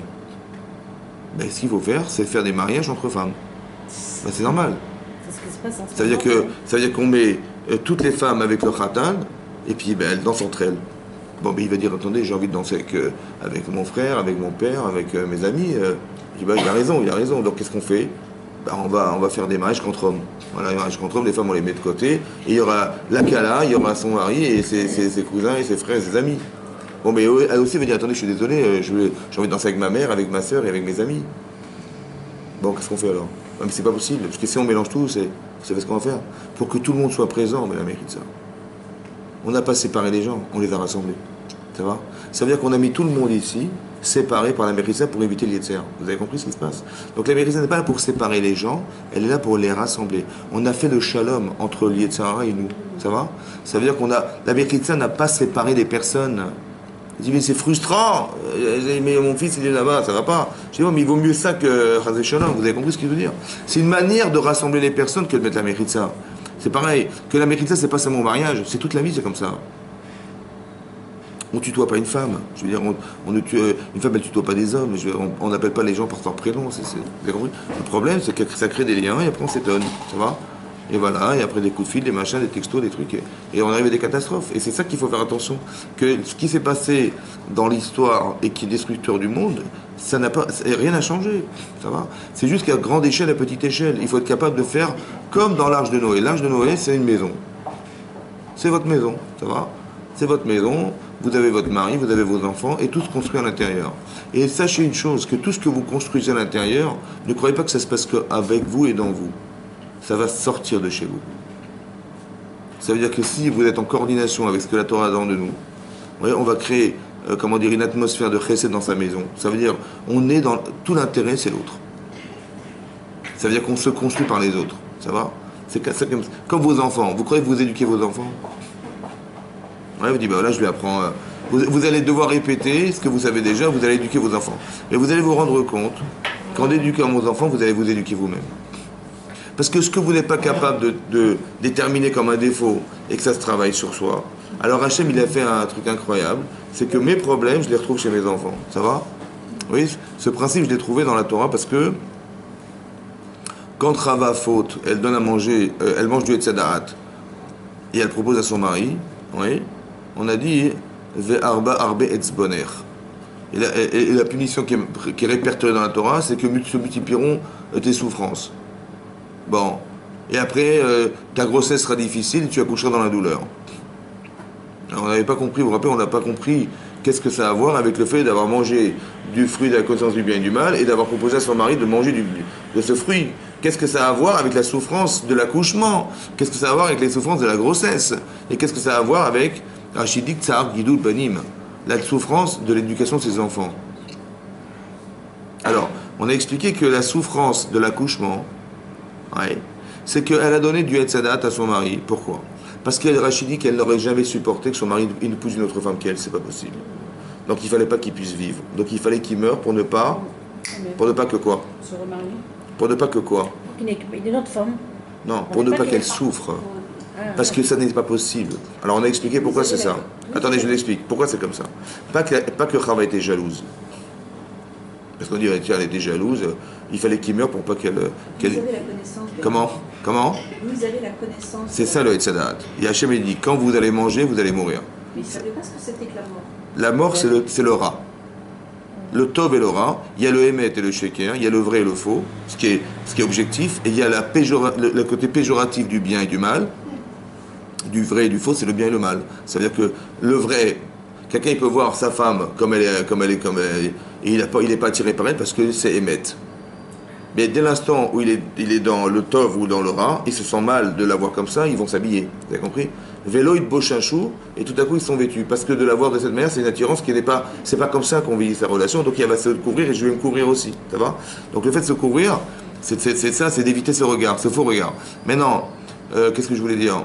Ce qu'il faut faire, c'est faire des mariages entre femmes. C'est normal. C'est ce qui se passe en ce Ça veut moment. dire qu'on met toutes les femmes avec leur khatan, et puis elles dansent entre elles. Bon, il va dire, attendez, j'ai envie de danser avec mon frère, avec mon père, avec mes amis. Je dis, il a raison. Donc qu'est-ce qu'on fait? On va faire des mariages contre hommes. Voilà, les mariages contre hommes, les femmes on les met de côté, et il y aura la Kala, il y aura son mari, et ses cousins, et ses frères, et ses amis. Bon, mais elle aussi va dire, attendez, je suis désolé, j'ai envie de danser avec ma mère, avec ma soeur et avec mes amis. Bon, qu'est-ce qu'on fait alors? Mais c'est pas possible, parce que si on mélange tout, vous savez ce qu'on va faire? Pour que tout le monde soit présent, mais la mérite ça. On n'a pas séparé les gens, on les a rassemblés. Ça va? Ça veut dire qu'on a mis tout le monde ici, séparé par la mérite pour éviter le Yetzer. Vous avez compris ce qui se passe? Donc la mérite n'est pas là pour séparer les gens, elle est là pour les rassembler. On a fait le shalom entre le Yetzirah et nous. Ça va? Ça veut dire la mérite n'a pas séparé les personnes. Je dis, mais c'est frustrant, mais mon fils il est là-bas, ça va pas. Je dis, mais il vaut mieux ça que Chazé Shalom, vous avez compris ce que je veux dire? C'est une manière de rassembler les personnes que de mettre la Méritza. C'est pareil, que la Méritza c'est pas seulement au mariage, c'est toute la vie, c'est comme ça. On tutoie pas une femme, je veux dire, une femme elle tutoie pas des hommes, on n'appelle pas les gens par leur prénom, vous avez compris? Le problème c'est que ça crée des liens et après on s'étonne, ça va? Et voilà, et après des coups de fil, des machins, des textos, des trucs, et on arrive à des catastrophes. Et c'est ça qu'il faut faire attention. Que ce qui s'est passé dans l'histoire et qui est destructeur du monde, rien n'a changé. Ça va? C'est juste qu'à grande échelle, à petite échelle, il faut être capable de faire comme dans l'Arche de Noé. L'Arche de Noé, c'est une maison. C'est votre maison, ça va? C'est votre maison, vous avez votre mari, vous avez vos enfants, et tout se construit à l'intérieur. Et sachez une chose, que tout ce que vous construisez à l'intérieur, ne croyez pas que ça se passe qu'avec vous et dans vous. Ça va sortir de chez vous. Ça veut dire que si vous êtes en coordination avec ce que la Torah attend de nous, on va créer, une atmosphère de chesed dans sa maison. Ça veut dire, on est dans tout l'intérêt, c'est l'autre. Ça veut dire qu'on se construit par les autres. Ça va? C'est comme vos enfants. Vous croyez que vous éduquez vos enfants? Vous dites, là, je lui apprends. Vous allez devoir répéter ce que vous savez déjà, vous allez éduquer vos enfants. Mais vous allez vous rendre compte qu'en éduquant vos enfants, vous allez vous éduquer vous-même. Parce que ce que vous n'êtes pas capable de déterminer comme un défaut et que ça se travaille sur soi, alors Hachem il a fait un truc incroyable, c'est que mes problèmes je les retrouve chez mes enfants. Ça va? Oui, ce principe je l'ai trouvé dans la Torah parce que quand Rava faute, elle donne à manger, elle mange du Etzedarat et elle propose à son mari, oui, on a dit Ve'arba arbe etzboner. Et la punition qui est répertoriée dans la Torah, c'est que se multiplieront tes souffrances. Bon, et après, ta grossesse sera difficile et tu accoucheras dans la douleur. Alors, on n'avait pas compris, vous vous rappelez, on n'a pas compris qu'est-ce que ça a à voir avec le fait d'avoir mangé du fruit de la connaissance du bien et du mal et d'avoir proposé à son mari de manger de ce fruit. Qu'est-ce que ça a à voir avec la souffrance de l'accouchement? Qu'est-ce que ça a à voir avec les souffrances de la grossesse? Et qu'est-ce que ça a à voir avec Rachidik Tsar Gidul Banim, la souffrance de l'éducation de ses enfants? Alors, on a expliqué que la souffrance de l'accouchement, c'est qu'elle a donné du Etzadat à son mari. Pourquoi? Parce qu'elle dit qu'elle n'aurait jamais supporté que son mari épouse une autre femme qu'elle, c'est pas possible. Donc il fallait pas qu'il puisse vivre. Donc il fallait qu'il meure pour ne pas que quoi? Se remarier. Pour ne pas que quoi? Pour qu'il ait une autre femme. Non, pour ne pas qu'elle souffre. Parce que ça n'est pas possible. Alors on a expliqué pourquoi c'est ça. Attendez, je vous explique. Pourquoi c'est comme ça. Pas que Chava était jalouse. Parce qu'on dit, tiens, elle était jalouse, il fallait qu'il meure pour pas qu'elle... Vous avez la connaissance. Comment Vous avez la connaissance. C'est ça le Etzadat. Et Hachem il dit, quand vous allez manger, vous allez mourir. Mais il ne savait pas ce que c'était que la mort. La mort, c'est le rat. Le tov et le rat, il y a le émet et le sheker, il y a le vrai et le faux, ce qui est objectif, et il y a le côté péjoratif du bien et du mal, du vrai et du faux, c'est le bien et le mal. C'est-à-dire que le vrai, quelqu'un il peut voir sa femme comme elle est, et il n'est pas attiré par elle parce que c'est émet. Mais dès l'instant où il est dans le tov ou dans le rat, il se sent mal de la voir comme ça, ils vont s'habiller. Vous avez compris? Vélo, il bauche un chou, et tout à coup ils sont vêtus. Parce que de la voir de cette manière, c'est une attirance qui n'est pas. C'est pas comme ça qu'on vit sa relation, donc il va se couvrir et je vais me couvrir aussi. Ça va? Donc le fait de se couvrir, c'est ça, c'est d'éviter ce regard, ce faux regard. Maintenant, qu'est-ce que je voulais dire?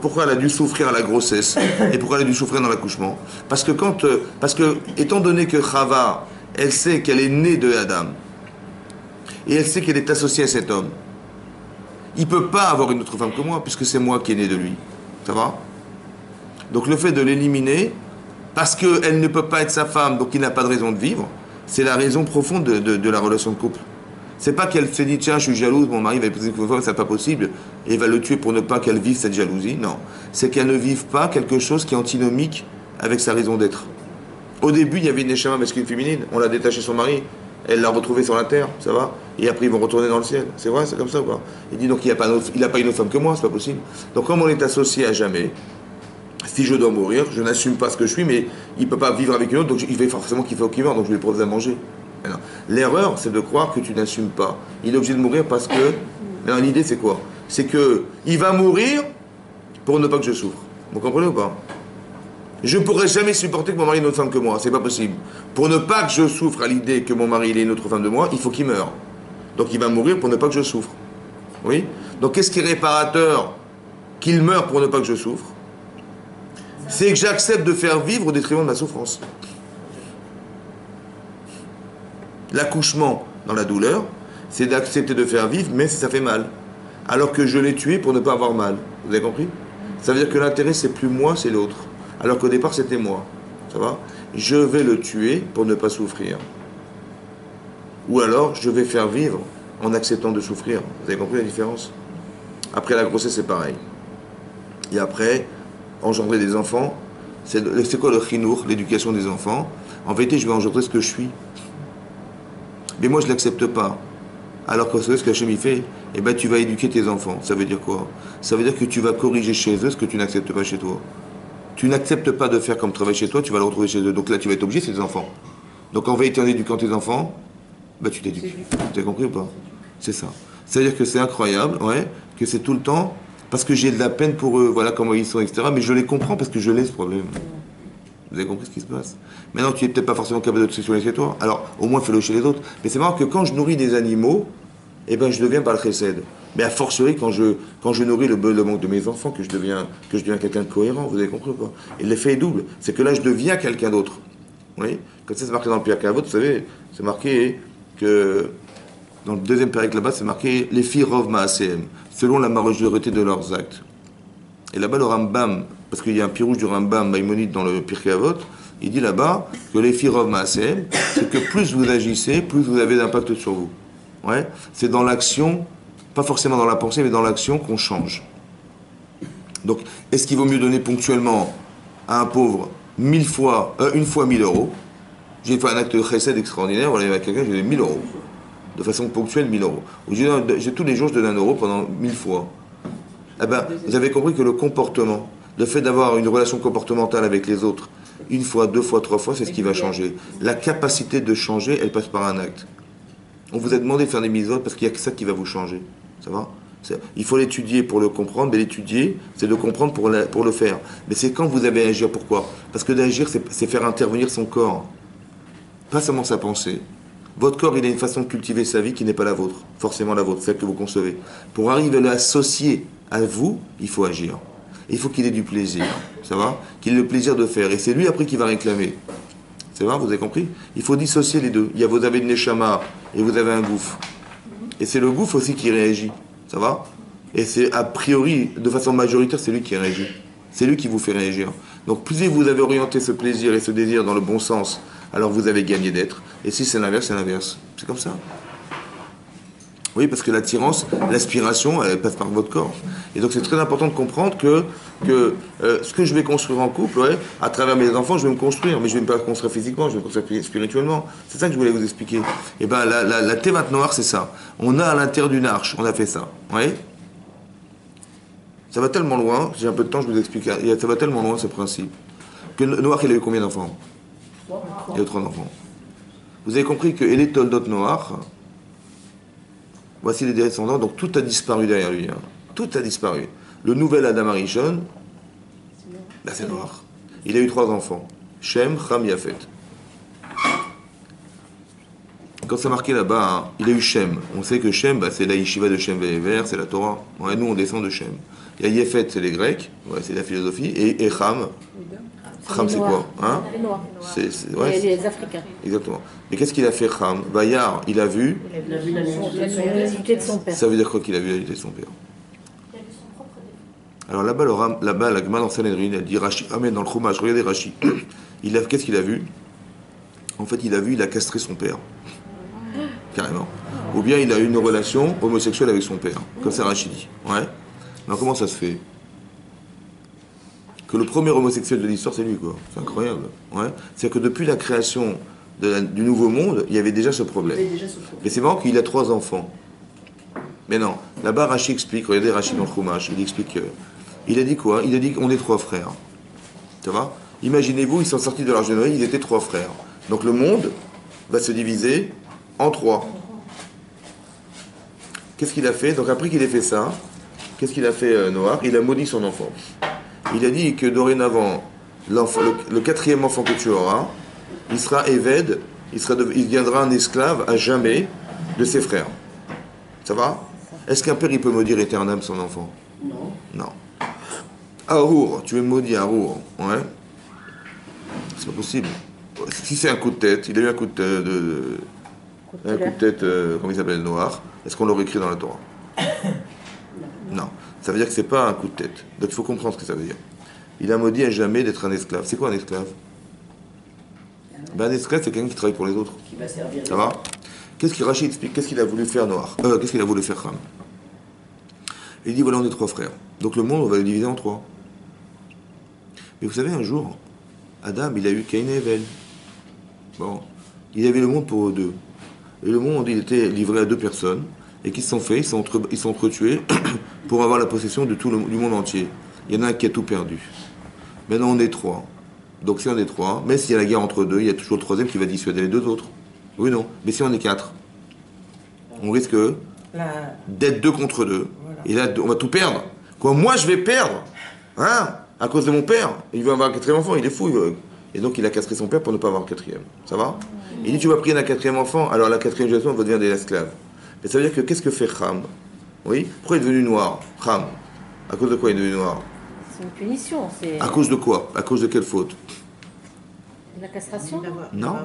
Pourquoi elle a dû souffrir à la grossesse et pourquoi elle a dû souffrir dans l'accouchement? Parce que étant donné que Chava, elle sait qu'elle est née de Adam et elle sait qu'elle est associée à cet homme, il ne peut pas avoir une autre femme que moi puisque c'est moi qui est né de lui. Ça va? Donc le fait de l'éliminer, parce qu'elle ne peut pas être sa femme, donc il n'a pas de raison de vivre, c'est la raison profonde de la relation de couple. C'est pas qu'elle s'est dit, tiens, je suis jalouse, mon mari va épouser une femme, c'est pas possible, et il va le tuer pour ne pas qu'elle vive cette jalousie. Non. C'est qu'elle ne vive pas quelque chose qui est antinomique avec sa raison d'être. Au début, il y avait une neshama masculine féminine, on l'a détaché son mari, elle l'a retrouvé sur la terre, ça va? Et après, ils vont retourner dans le ciel. C'est vrai, c'est comme ça ou pas? Il dit donc, il n'a pas une autre femme que moi, c'est pas possible. Donc, comme on est associé à jamais, si je dois mourir, je n'assume pas ce que je suis, mais il ne peut pas vivre avec une autre, donc il va forcément qu'il faut qu'il meure, donc je vais proposer à manger. L'erreur, c'est de croire que tu n'assumes pas. Il est obligé de mourir parce que... Alors, l'idée, c'est quoi? C'est qu'il va mourir pour ne pas que je souffre. Vous comprenez ou pas? Je ne pourrais jamais supporter que mon mari ait une autre femme que moi. C'est pas possible. Pour ne pas que je souffre à l'idée que mon mari ait une autre femme de moi, il faut qu'il meure. Donc il va mourir pour ne pas que je souffre. Oui? Donc qu'est-ce qui est réparateur qu'il meure pour ne pas que je souffre? C'est que j'accepte de faire vivre au détriment de ma souffrance. L'accouchement dans la douleur, c'est d'accepter de faire vivre, même si ça fait mal. Alors que je l'ai tué pour ne pas avoir mal. Vous avez compris? Ça veut dire que l'intérêt, c'est plus moi, c'est l'autre. Alors qu'au départ, c'était moi. Ça va? Je vais le tuer pour ne pas souffrir. Ou alors, je vais faire vivre en acceptant de souffrir. Vous avez compris la différence? Après la grossesse, c'est pareil. Et après, engendrer des enfants, c'est quoi le chinour, l'éducation des enfants? En vérité, je vais engendrer ce que je suis. Mais moi, je ne l'accepte pas. Alors que c'est ce qu'Hachem il fait, eh ben, tu vas éduquer tes enfants. Ça veut dire quoi? Ça veut dire que tu vas corriger chez eux ce que tu n'acceptes pas chez toi. Tu n'acceptes pas de faire comme travail chez toi, tu vas le retrouver chez eux. Donc là, tu vas être obligé, c'est tes enfants. Donc en vérité, en éduquant tes enfants, bah, tu t'éduques. Tu as compris ou pas? C'est ça. C'est-à-dire que c'est incroyable, ouais, que c'est tout le temps, parce que j'ai de la peine pour eux, voilà comment ils sont, etc. Mais je les comprends parce que je l'ai ce problème. Vous avez compris ce qui se passe? Maintenant, tu n'es peut-être pas forcément capable de te sexualiser chez toi. Alors, au moins, fais-le chez les autres. Mais c'est marrant que quand je nourris des animaux, eh ben, je deviens Baal Chesed. Mais à fortiori, quand je nourris le manque de mes enfants, que je deviens quelqu'un de cohérent. Vous avez compris ou pas? Et l'effet est double. C'est que là, je deviens quelqu'un d'autre. Oui? Comme ça, c'est marqué dans le Pirkei Avot, vous savez, c'est marqué que dans le deuxième période là-bas, c'est marqué les filles Rov Maasem, selon la majorité de leurs actes. Et là-bas, le Rambam, parce qu'il y a un pirouge du Rambam Maïmonide dans le Pirkei Avot, il dit là-bas que les filles Rov Maasem, c'est que plus vous agissez, plus vous avez d'impact sur vous. Ouais? C'est dans l'action, pas forcément dans la pensée, mais dans l'action qu'on change. Donc, est-ce qu'il vaut mieux donner ponctuellement à un pauvre une fois 1000 euros? J'ai fait un acte de chesed extraordinaire, on allait avec quelqu'un, j'ai donné 1000 euros. De façon ponctuelle, 1000 euros. Tous les jours, je donne 1 euro pendant 1000 fois. Eh ben, vous avez compris que le comportement, le fait d'avoir une relation comportementale avec les autres, 1 fois, 2 fois, 3 fois, c'est ce qui va changer. La capacité de changer, elle passe par un acte. On vous a demandé de faire des mitzvot parce qu'il n'y a que ça qui va vous changer. Ça va? Il faut l'étudier pour le comprendre, mais l'étudier, c'est de comprendre pour le faire. Mais c'est quand vous avez à agir. Pourquoi? Parce que d'agir, c'est faire intervenir son corps. Pas seulement sa pensée. Votre corps, il a une façon de cultiver sa vie qui n'est pas la vôtre. Forcément la vôtre, celle que vous concevez. Pour arriver à l'associer à vous, il faut agir. Et il faut qu'il ait du plaisir. Ça va? Qu'il ait le plaisir de faire. Et c'est lui après qui va réclamer. C'est vrai, vous avez compris? Il faut dissocier les deux. Vous avez une neshama et vous avez un gouffre. Et c'est le gouffre aussi qui réagit. Ça va? Et c'est a priori, de façon majoritaire, c'est lui qui réagit. C'est lui qui vous fait réagir. Donc plus vous avez orienté ce plaisir et ce désir dans le bon sens, alors vous avez gagné d'être. Et si c'est l'inverse, c'est l'inverse. C'est comme ça. Oui, parce que l'attirance, l'aspiration, elle passe par votre corps. Et donc c'est très important de comprendre que ce que je vais construire en couple, ouais, à travers mes enfants, je vais me construire. Mais je ne vais pas me construire physiquement, je vais me construire spirituellement. C'est ça que je voulais vous expliquer. Et bien la Tevat Noire, c'est ça. On a à l'intérieur d'une arche, on a fait ça. Oui. Ça va tellement loin, j'ai un peu de temps, je vous explique. Ça va tellement loin ce principe. Que Noach, il a eu combien d'enfants? Il a eu 3 enfants. Vous avez compris que Elé Toldot Noach, voici les descendants, donc tout a disparu derrière lui. Hein. Tout a disparu. Le nouvel Adam Arishon, ben c'est Noach. Il a eu 3 enfants. Shem, Ham, Yafet. Quand c'est marqué là-bas, hein, il a eu Shem. On sait que Shem, c'est la yeshiva de Shem Ve'ever, c'est la Torah. Ouais, nous, on descend de Shem. Il y a Yefet, c'est les Grecs, ouais, c'est la philosophie. Et Ham. Ham, c'est quoi hein? Les Noirs. Ouais, les Africains. Exactement. Et qu'est-ce qu'il a fait Ham? Bayar, il a vu. Il a vu la nudité de son père. Ça veut dire quoi qu'il a vu la nudité de son père? Il a vu son propre défaut. Alors là-bas, la Gemara dans Sanhedrin, elle dit Rashi, Amen, dans le Chumash, regardez Rashi. Qu'est-ce qu'il a vu? En fait, il a castré son père. Carrément. Ou bien il a eu une relation homosexuelle avec son père. Comme ça Rashi dit. Ouais. Alors comment ça se fait? Que le premier homosexuel de l'histoire, c'est lui, quoi. C'est incroyable. Ouais. C'est que depuis la création du Nouveau Monde, il y avait déjà ce problème. Et c'est marrant qu'il a 3 enfants. Mais non. Là-bas, Rashi explique, regardez Rashi dans le Chumash, il explique il a dit quoi? Il a dit qu'on est 3 frères. Ça va? Imaginez-vous, ils sont sortis de l'Arche de Noé, ils étaient 3 frères. Donc le monde va se diviser en 3. Qu'est-ce qu'il a fait? Donc après qu'il ait fait ça, qu'est-ce qu'il a fait Noach? Il a maudit son enfant. Il a dit que dorénavant, le 4e enfant que tu auras, il sera Éved, il deviendra un esclave à jamais de ses frères. Ça va? Est-ce qu'un père il peut maudire éternellement son enfant? Non. Non. Arour, tu veux me maudire Arour? Ouais. C'est pas possible. Si c'est un coup de tête, il a eu un coup de tête, comment il s'appelle, noir, est-ce qu'on l'aurait écrit dans la Torah? Non. Ça veut dire que c'est pas un coup de tête. Donc il faut comprendre ce que ça veut dire. Il a maudit à jamais d'être un esclave. C'est quoi un esclave? Un esclave, c'est quelqu'un qui travaille pour les autres. Qui va servir. Ça va? Qu'est-ce qu'il Rachid explique? Qu'est-ce qu'il a voulu faire Noir? Qu'est-ce qu'il a voulu faire Ham? Il dit voilà, on est 3 frères. Donc le monde, on va le diviser en 3. Mais vous savez, un jour, Adam, il a eu Caïn et Abel. Bon. Il avait le monde pour eux 2. Et le monde, il était livré à 2 personnes. Et qu'ils se sont fait, ils sont entretués pour avoir la possession de du monde entier. Il y en a un qui a tout perdu. Maintenant, on est 3. Donc si on est 3, mais s'il y a la guerre entre 2, il y a toujours le 3e qui va dissuader les 2 autres. Oui, non. Mais si on est 4, on risque d'être 2 contre 2. Voilà. Et là, on va tout perdre. Quoi, moi, je vais perdre, hein, à cause de mon père. Il veut avoir un 4e enfant, il est fou. Et donc, il a castré son père pour ne pas avoir un 4e. Ça va? Il dit, tu vas prier un 4e enfant, alors la 4e génération va devenir des esclaves. Mais ça veut dire que qu'est-ce que fait Ham? Oui? Pourquoi il est devenu noir? Ham. À cause de quoi il est devenu noir? C'est une punition. À cause de quoi? À cause de quelle faute? La castration? Non.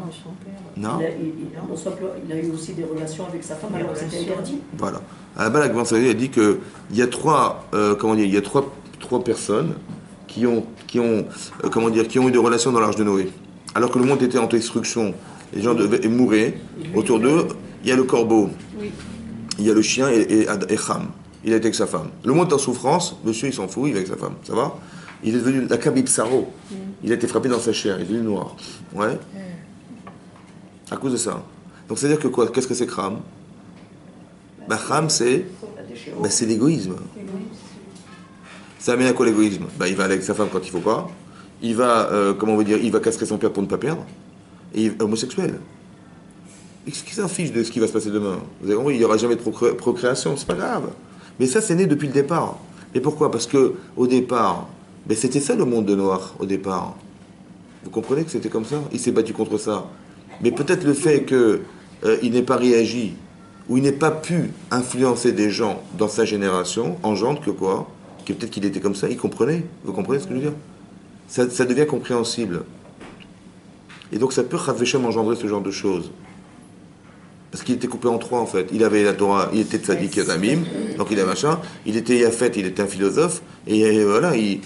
Non. Il a eu aussi des relations avec sa femme alors que c'était interdit. Voilà. À la base, la Gemara elle dit qu'il y a 3, il y a trois personnes qui ont eu des relations dans l'Arche de Noé. Alors que le monde était en destruction, les gens devaient mourir. Autour d'eux, il y a le corbeau, il y a le chien et Ham. Il était avec sa femme. Le monde est en souffrance, monsieur il s'en fout, il est avec sa femme. Ça va? Il est devenu la Kabib Saro. Il a été frappé dans sa chair, il est devenu noir. Ouais. À cause de ça. Donc c'est-à-dire que quoi? Qu'est-ce que c'est Ham? Ham, c'est l'égoïsme. Ça amène à quoi l'égoïsme? Il va aller avec sa femme quand il faut pas. Il va, il va castrer son père pour ne pas perdre. Et il est homosexuel. Qui s'en fiche de ce qui va se passer demain? Vous avez compris, il n'y aura jamais de procréation, c'est pas grave. Mais ça, c'est né depuis le départ. Et pourquoi? Parce que au départ, c'était ça le monde de Noir, au départ. Vous comprenez que c'était comme ça? Il s'est battu contre ça. Mais peut-être le fait qu'il n'ait pas réagi, ou il n'ait pas pu influencer des gens dans sa génération, engendre que quoi? Que peut-être qu'il était comme ça, il comprenait. Vous comprenez ce que je veux dire? Ça devient compréhensible. Et donc ça peut Chaf Veshem engendrer ce genre de choses. Parce qu'il était coupé en trois en fait. Il avait la Torah, il était tzaddik Yazamim, donc il a machin. Il était Yafet, il était un philosophe. Et voilà, il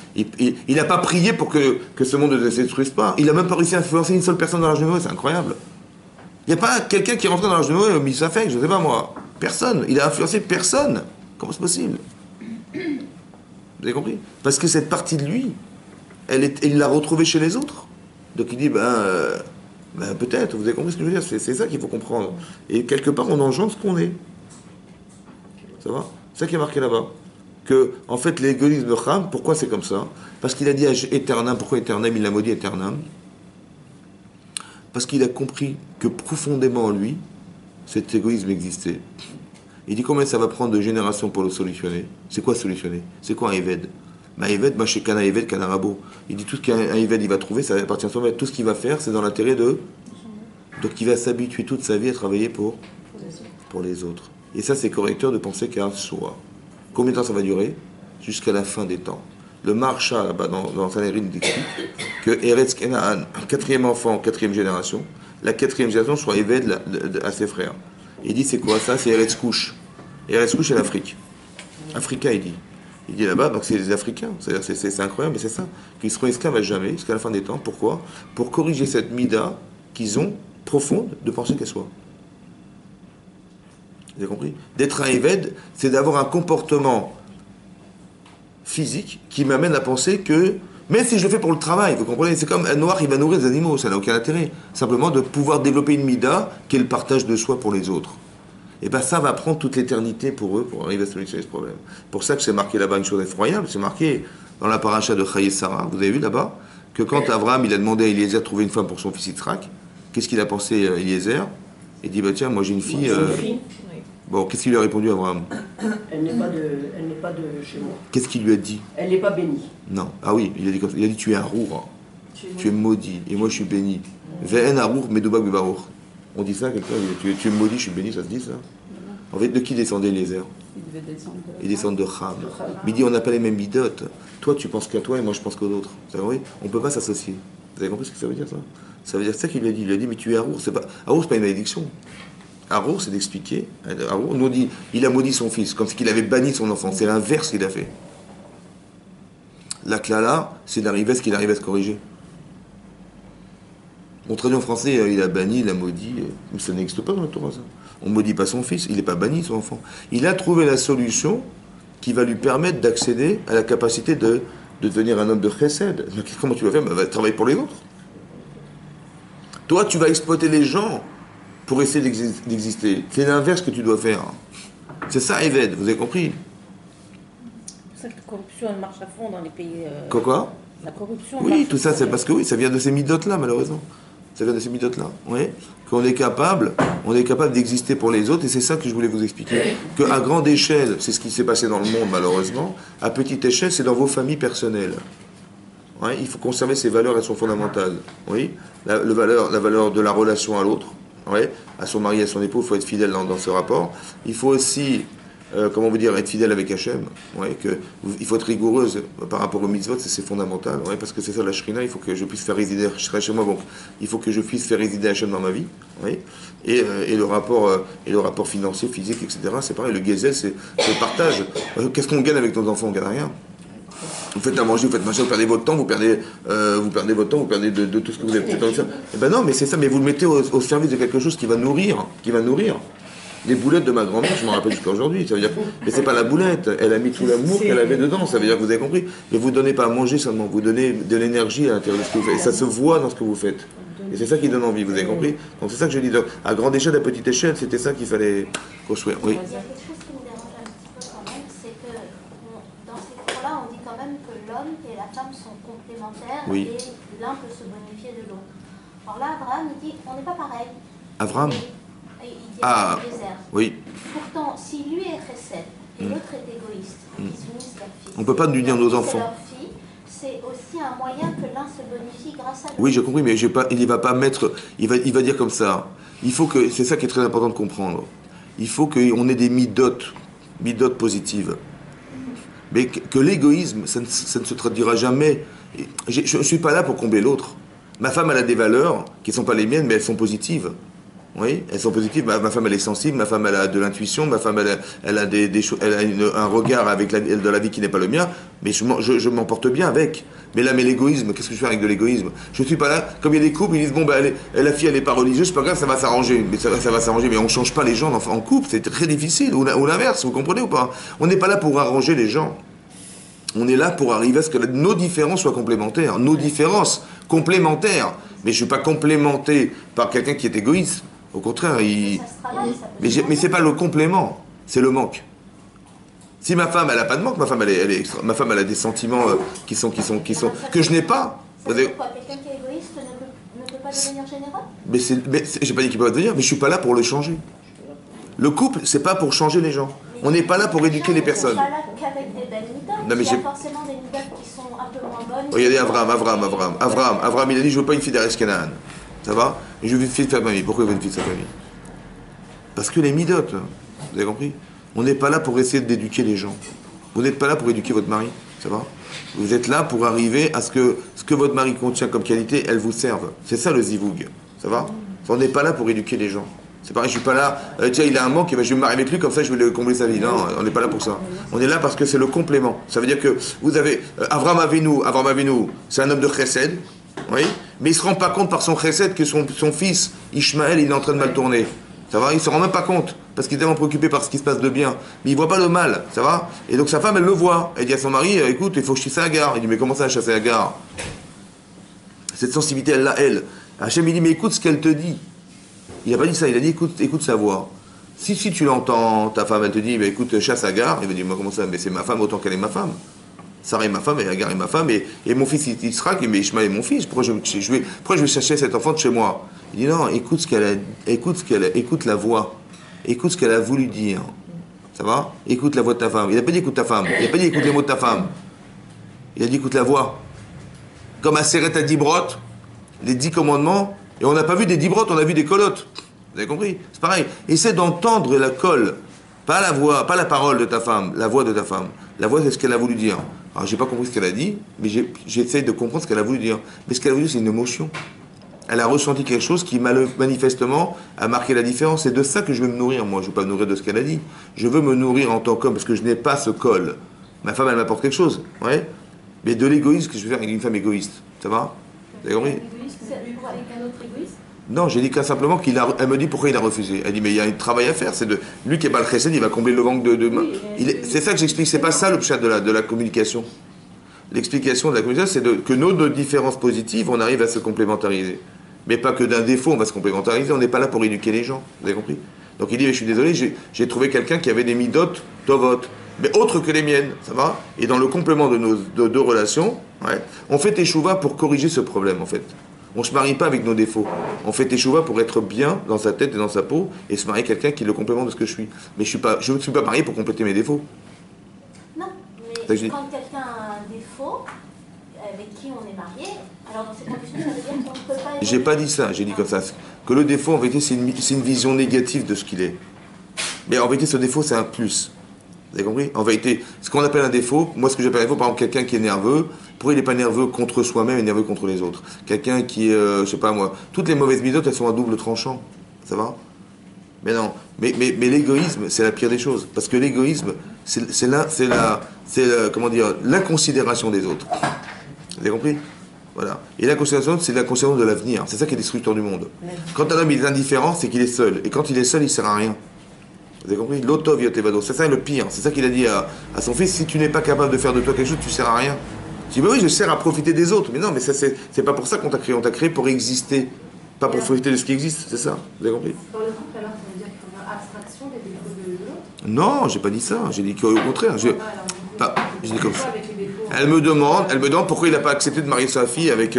n'a pas prié pour que ce monde ne se détruise pas. Il n'a même pas réussi à influencer une seule personne dans l'âge de Noé, c'est incroyable. Il n'y a pas quelqu'un qui est rentré dans l'âge de Noé, mis ça fait, je ne sais pas moi. Personne. Il a influencé personne. Comment c'est possible? Vous avez compris? Parce que cette partie de lui, il l'a retrouvée chez les autres. Donc il dit, peut-être, vous avez compris ce que je veux dire, c'est ça qu'il faut comprendre. Et quelque part, on engendre ce qu'on est. Ça va? C'est ça qui est marqué là-bas. Que, en fait, l'égoïsme de Ham, pourquoi c'est comme ça? Parce qu'il a dit à Éternam, pourquoi Éternam, il l'a maudit Éternam? Parce qu'il a compris que profondément en lui, cet égoïsme existait. Il dit combien ça va prendre de générations pour le solutionner? C'est quoi solutionner? C'est quoi un Eved? Eved, chez Kana Eved, Kana Rabo. Il dit tout ce qu'un Eved il va trouver, ça appartient à son maître. Tout ce qu'il va faire, c'est dans l'intérêt de. Donc il va s'habituer toute sa vie à travailler pour les autres. Et ça, c'est correcteur de penser qu'à soi. Combien de temps ça va durer? Jusqu'à la fin des temps. Le Marsha, là-bas, dans Sanhedrin, dit que Eretz Kenaan, quatrième enfant, quatrième génération, la quatrième génération soit Eved à ses frères. Il dit c'est quoi ça? C'est Eretz Couche. Eretz Couche, c'est l'Afrique. Africa, il dit. Il dit là-bas, donc c'est les Africains. C'est incroyable, mais c'est ça. Qu'ils seront esclaves à jamais, jusqu'à la fin des temps. Pourquoi? Pour corriger cette mida qu'ils ont, profonde, de penser qu'elle soit. Vous avez compris? D'être un Eved, c'est d'avoir un comportement physique qui m'amène à penser que, même si je le fais pour le travail, vous comprenez? C'est comme un noir, il va nourrir des animaux, ça n'a aucun intérêt. Simplement de pouvoir développer une mida qui est le partage de soi pour les autres. Et bien ça va prendre toute l'éternité pour eux, pour arriver à solutionner ce problème. Pour ça que c'est marqué là-bas une chose effroyable, c'est marqué dans la paracha de Chaye Sarah, vous avez vu là-bas, que quand Abraham il a demandé à Eliezer de trouver une femme pour son fils Yitzhak, qu'est-ce qu'il a pensé Eliezer? Il dit, tiens, moi j'ai une fille... Bon, qu'est-ce qu'il lui a répondu Abraham? Elle n'est pas de chez moi. Qu'est-ce qu'il lui a dit? Elle n'est pas bénie. Non. Ah oui, il a dit comme ça. Il a dit, tu es un rour. Tu es maudit. Et moi je suis béni. Ve'en arour medubak bebarour. On dit ça, quelqu'un, tu es maudit, je suis béni, ça se dit ça? En fait, de qui descendait Eliezer? Il descend de Ham. Mais il dit, on n'a pas les mêmes midotes. Toi, tu penses qu'à toi et moi, je pense qu'aux autres. Vous avez compris? On ne peut pas s'associer. Vous avez compris ce que ça veut dire, ça? Ça veut dire ça qu'il lui a dit. Il lui a dit, mais tu es Arour. Arour, c'est pas une malédiction. Arour, c'est d'expliquer. Arour nous dit, il a maudit son fils, comme s'il avait banni son enfant. C'est l'inverse qu'il a fait. La klala, c'est d'arriver à ce qu'il arrive à se corriger. On traduit en français, il a banni, il a maudit. Mais ça n'existe pas dans la Torah, ça. On ne maudit pas son fils, il n'est pas banni, son enfant. Il a trouvé la solution qui va lui permettre d'accéder à la capacité de devenir un homme de chesed. Mais comment tu vas faire? Va travailler pour les autres. Toi, tu vas exploiter les gens pour essayer d'exister. C'est l'inverse que tu dois faire. C'est ça, Eved, vous avez compris? C'est pour ça que la corruption, elle marche à fond dans les pays... Quoi? La corruption... Oui, tout ça, c'est parce que oui, ça vient de ces midotes-là, malheureusement. Ça vient de ces midotes-là, oui. Qu'on est capable d'exister pour les autres, et c'est ça que je voulais vous expliquer. Qu'à grande échelle, c'est ce qui s'est passé dans le monde, malheureusement. À petite échelle, c'est dans vos familles personnelles. Ouais, il faut conserver ces valeurs, elles sont fondamentales. Oui, la valeur de la relation à l'autre, ouais, à son mari, à son époux, il faut être fidèle dans ce rapport. Il faut aussi, être fidèle avec Hachem. Ouais, il faut être rigoureuse par rapport aux mitzvot, c'est fondamental. Ouais, parce que c'est ça la shrina, il faut que je puisse faire résider chez moi, donc il faut que je puisse faire résider Hachem dans ma vie. Ouais, et le rapport financier, physique, etc. C'est pareil, le gezel, c'est le partage. Qu'est-ce qu'on gagne avec nos enfants? On gagne rien. Vous faites à manger, vous faites machin, vous perdez votre temps, vous perdez votre temps, vous perdez de tout ce que vous avez fait dans le faire. Eh ben non, mais c'est ça, mais vous le mettez au service de quelque chose qui va nourrir. Les boulettes de ma grand-mère, je m'en rappelle jusqu'à aujourd'hui. Ça veut dire, mais c'est pas la boulette, elle a mis tout l'amour qu'elle avait dedans. Ça veut dire que vous avez compris. Mais vous donnez pas à manger seulement, vous donnez de l'énergie à l'intérieur de ce que vous faites. Et ça se voit dans ce que vous faites. Et c'est ça qui donne envie, vous avez compris. Donc c'est ça que je dis. À grande échelle, à petite échelle, c'était ça qu'il fallait construire. Oui. Il y a quelque chose qui me dérange un petit peu quand même, c'est que dans ces cours-là, on dit quand même que l'homme et la femme sont complémentaires Oui. et l'un peut se bonifier de l'autre. Alors là, Abraham, il dit, on n'est pas pareil. Abraham. Il dit Ah, désert. oui. Pourtant, si lui est chesed et l'autre est égoïste, ils unissent leur fils. On ne peut pas unir nos enfants. Leur fille, c'est aussi un moyen que l'un se bonifie grâce à l'autre. Oui, j'ai compris, mais il ne va pas mettre. Il va dire comme ça. Il faut que. C'est ça qui est très important de comprendre. Il faut qu'on ait des midotes positives. Mais que l'égoïsme, ça ne se traduira jamais. Je ne suis pas là pour combler l'autre. Ma femme, elle a des valeurs qui ne sont pas les miennes, mais elles sont positives. Oui, elles sont positives. Ma femme, elle est sensible, ma femme, elle a de l'intuition, ma femme, elle a elle a un regard avec de la vie qui n'est pas le mien, mais je m'en porte bien avec. Mais là, l'égoïsme, qu'est-ce que je fais avec de l'égoïsme? Je suis pas là, comme il y a des couples, ils disent, bon, la fille, elle n'est pas religieuse, c'est pas grave, ça va s'arranger. Mais ça va s'arranger, mais on change pas les gens en couple, c'est très difficile, ou l'inverse, vous comprenez ou pas? On n'est pas là pour arranger les gens. On est là pour arriver à ce que nos différences soient complémentaires, nos différences complémentaires. Mais je ne suis pas complémenté par quelqu'un qui est égoïste. Au contraire, Ça se travaille, ça peut mais c'est pas le complément, c'est le manque. Si ma femme, elle n'a pas de manque, ma femme, ma femme, elle a des sentiments qui sont, que je n'ai pas. Ça veut dire quoi? Quelqu'un qui est égoïste ne peut pas devenir généreux? Mais j'ai pas dit qu'il peut pas devenir, mais je suis pas là pour le changer. Le couple, c'est pas pour changer les gens. On n'est pas là pour éduquer les personnes. On n'est pas là qu'avec des belles midotes. Non, mais Il y a forcément des midotes qui sont un peu moins bonnes. Regardez Abraham, il a dit je veux pas une fille d'Aresh Canaan. Ça va? Et je veux une fille de sa famille. Pourquoi il veut une fille de sa famille? Parce que les midotes, vous avez compris? On n'est pas là pour essayer d'éduquer les gens. Vous n'êtes pas là pour éduquer votre mari, ça va? Vous êtes là pour arriver à ce que votre mari contient comme qualité, elle vous serve. C'est ça le zivoug, ça va? On n'est pas là pour éduquer les gens. C'est pareil, je suis pas là, tiens, il a un manque, je vais me marier avec lui, comme ça je vais lui combler sa vie. Non, on n'est pas là pour ça. On est là parce que c'est le complément. Ça veut dire que vous avez Avraham Avinu, c'est un homme de chesed, oui, mais il se rend pas compte par son chesed que son fils, Ishmaël, il est en train de mal tourner. Ça va? Il se rend même pas compte, parce qu'il est tellement préoccupé par ce qui se passe de bien. Mais il voit pas le mal, ça va? Et donc sa femme, elle le voit. Elle dit à son mari, écoute, il faut que je chasser Agar. Il dit, mais comment ça, chasser Agar? Cette sensibilité, elle l'a, elle. Hachem, il dit, mais écoute ce qu'elle te dit. Il n'a pas dit ça, il a dit écoute sa voix. Si tu l'entends, ta femme, elle te dit, bah, écoute, chasse Agar, il va dire, moi comment ça? Mais c'est ma femme autant qu'elle est ma femme. Sarah est ma femme, et Agar est ma femme, et mon fils Yitzhak, mais Ishmael est mon fils. Pourquoi je vais chercher cet enfant de chez moi? Il dit, non, écoute la voix. Écoute ce qu'elle a voulu dire. Ça va? Écoute la voix de ta femme. Il n'a pas dit écoute ta femme. Il n'a pas dit écoute les mots de ta femme. Il a dit écoute la voix. Comme Aseret à Dibrot, les 10 commandements. Et on n'a pas vu des dibrotes, on a vu des colottes. Vous avez compris? C'est pareil. Essaie d'entendre la colle. Pas la voix, pas la parole de ta femme, la voix de ta femme. La voix, c'est ce qu'elle a voulu dire. Alors, j'ai pas compris ce qu'elle a dit, mais j'essaie de comprendre ce qu'elle a voulu dire. Mais ce qu'elle a voulu dire, c'est une émotion. Elle a ressenti quelque chose qui, manifestement, a marqué la différence. C'est de ça que je veux me nourrir, moi. Je veux pas me nourrir de ce qu'elle a dit. Je veux me nourrir en tant qu'homme, parce que je n'ai pas ce col. Ma femme, elle m'apporte quelque chose. Ouais. Mais de l'égoïsme, que je veux faire avec une femme égoïste. Ça va? Vous avez compris? Avec un autre égoïste? Non, j'ai dit qu'elle simplement elle me dit pourquoi il a refusé. Elle dit mais il y a un travail à faire, c'est de lui qui est pas le chesed, il va combler le manque de c'est ça que j'explique, c'est pas ça le pshat de la communication. L'explication de la communication, c'est que nos différences positives, on arrive à se complémentariser. Mais pas que d'un défaut, on va se complémentariser, on n'est pas là pour éduquer les gens, vous avez compris? Donc il dit mais je suis désolé, j'ai trouvé quelqu'un qui avait des midot tovot, mais autres que les miennes, ça va? Et dans le complément de nos deux relations, ouais, on fait teshuva pour corriger ce problème en fait. On ne se marie pas avec nos défauts. On fait teshuva pour être bien dans sa tête et dans sa peau et se marier avec quelqu'un qui est le complément de ce que je suis. Mais je ne suis pas marié pour compléter mes défauts. Non, mais quand quelqu'un a un défaut avec qui on est marié, alors dans ces conditions, ça veut dire qu'on ne peut pas... J'ai pas dit ça, j'ai dit comme ça. Que le défaut, en vérité, c'est une vision négative de ce qu'il est. Mais en vérité, ce défaut, c'est un plus. Vous avez compris? En vérité, ce qu'on appelle un défaut, moi ce que j'appelle un défaut, par exemple, quelqu'un qui est nerveux, pourquoi il n'est pas nerveux contre soi-même et nerveux contre les autres? Quelqu'un qui est, je sais pas moi, toutes les mauvaises midotes, elles sont à double tranchant. Ça va? Mais non. Mais l'égoïsme, c'est la pire des choses. Parce que l'égoïsme, c'est comment dire, l'inconsidération des autres. Vous avez compris? Voilà. Et l'inconsidération, c'est la considération de l'avenir. C'est ça qui est destructeur du monde. Quand un homme est indifférent, c'est qu'il est seul. Et quand il est seul, il ne sert à rien. Vous avez compris? L'otov yotevado. C'est ça le pire. C'est ça qu'il a dit à son fils. Si tu n'es pas capable de faire de toi quelque chose, tu ne sers à rien. Tu dis, bah oui, je sers à profiter des autres. Mais non, mais ça, c'est pas pour ça qu'on t'a créé. On t'a créé pour exister. Pas pour profiter de ce qui existe. C'est ça. Vous avez compris? Dans le couple, alors, ça veut dire qu'il faut faire abstraction des défauts de l'autre? Non, j'ai pas dit ça. J'ai dit qu'au contraire. J'ai dit comme ça. Elle me demande pourquoi il n'a pas accepté de marier sa fille avec.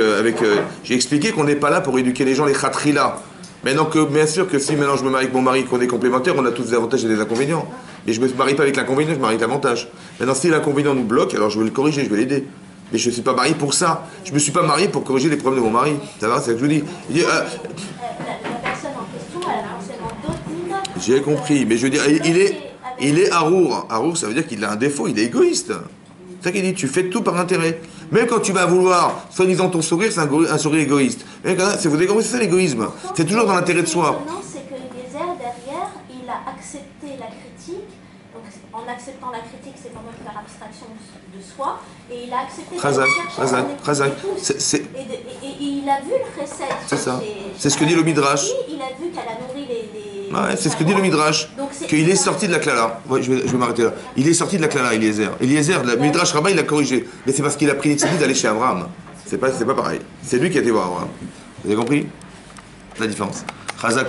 J'ai expliqué qu'on n'est pas là pour éduquer les gens, les khatrila. Maintenant que, bien sûr que si maintenant je me marie avec mon mari, qu'on est complémentaires, on a tous des avantages et des inconvénients. Mais je ne me marie pas avec l'inconvénient, je me marie avec l'avantage. Maintenant, si l'inconvénient nous bloque, alors je vais le corriger, je vais l'aider. Mais je ne suis pas marié pour ça. Je ne me suis pas marié pour corriger les problèmes de mon mari. Ça va, c'est ce que je vous dis. La personne en question, elle a forcément d'autres midotes. J'ai compris, mais je veux dire, il est harour. Harour, ça veut dire qu'il a un défaut, il est égoïste. C'est ça qu'il dit, tu fais tout par intérêt. Même quand tu vas vouloir, soi-disant ton sourire, c'est un sourire égoïste. Vous avez compris, c'est ça l'égoïsme. C'est toujours dans l'intérêt de soi. Non, c'est que en acceptant la critique, c'est quand même faire abstraction de soi. Et il a accepté Razak, et il a vu le recette. C'est ça. C'est ce que dit le Midrash. Il a vu qu'elle a nourri les Ouais, c'est ce que dit le Midrash. Qu'il est sorti de la Klala. Ouais, je vais m'arrêter là. Il est sorti de la Klala, Eliezer. Eliezer, le Midrash Rabbah, il a corrigé. Mais c'est parce qu'il a pris l'initiative d'aller chez Abraham. C'est pas pareil. C'est lui qui a été voir Abraham. Vous avez compris la différence? Razak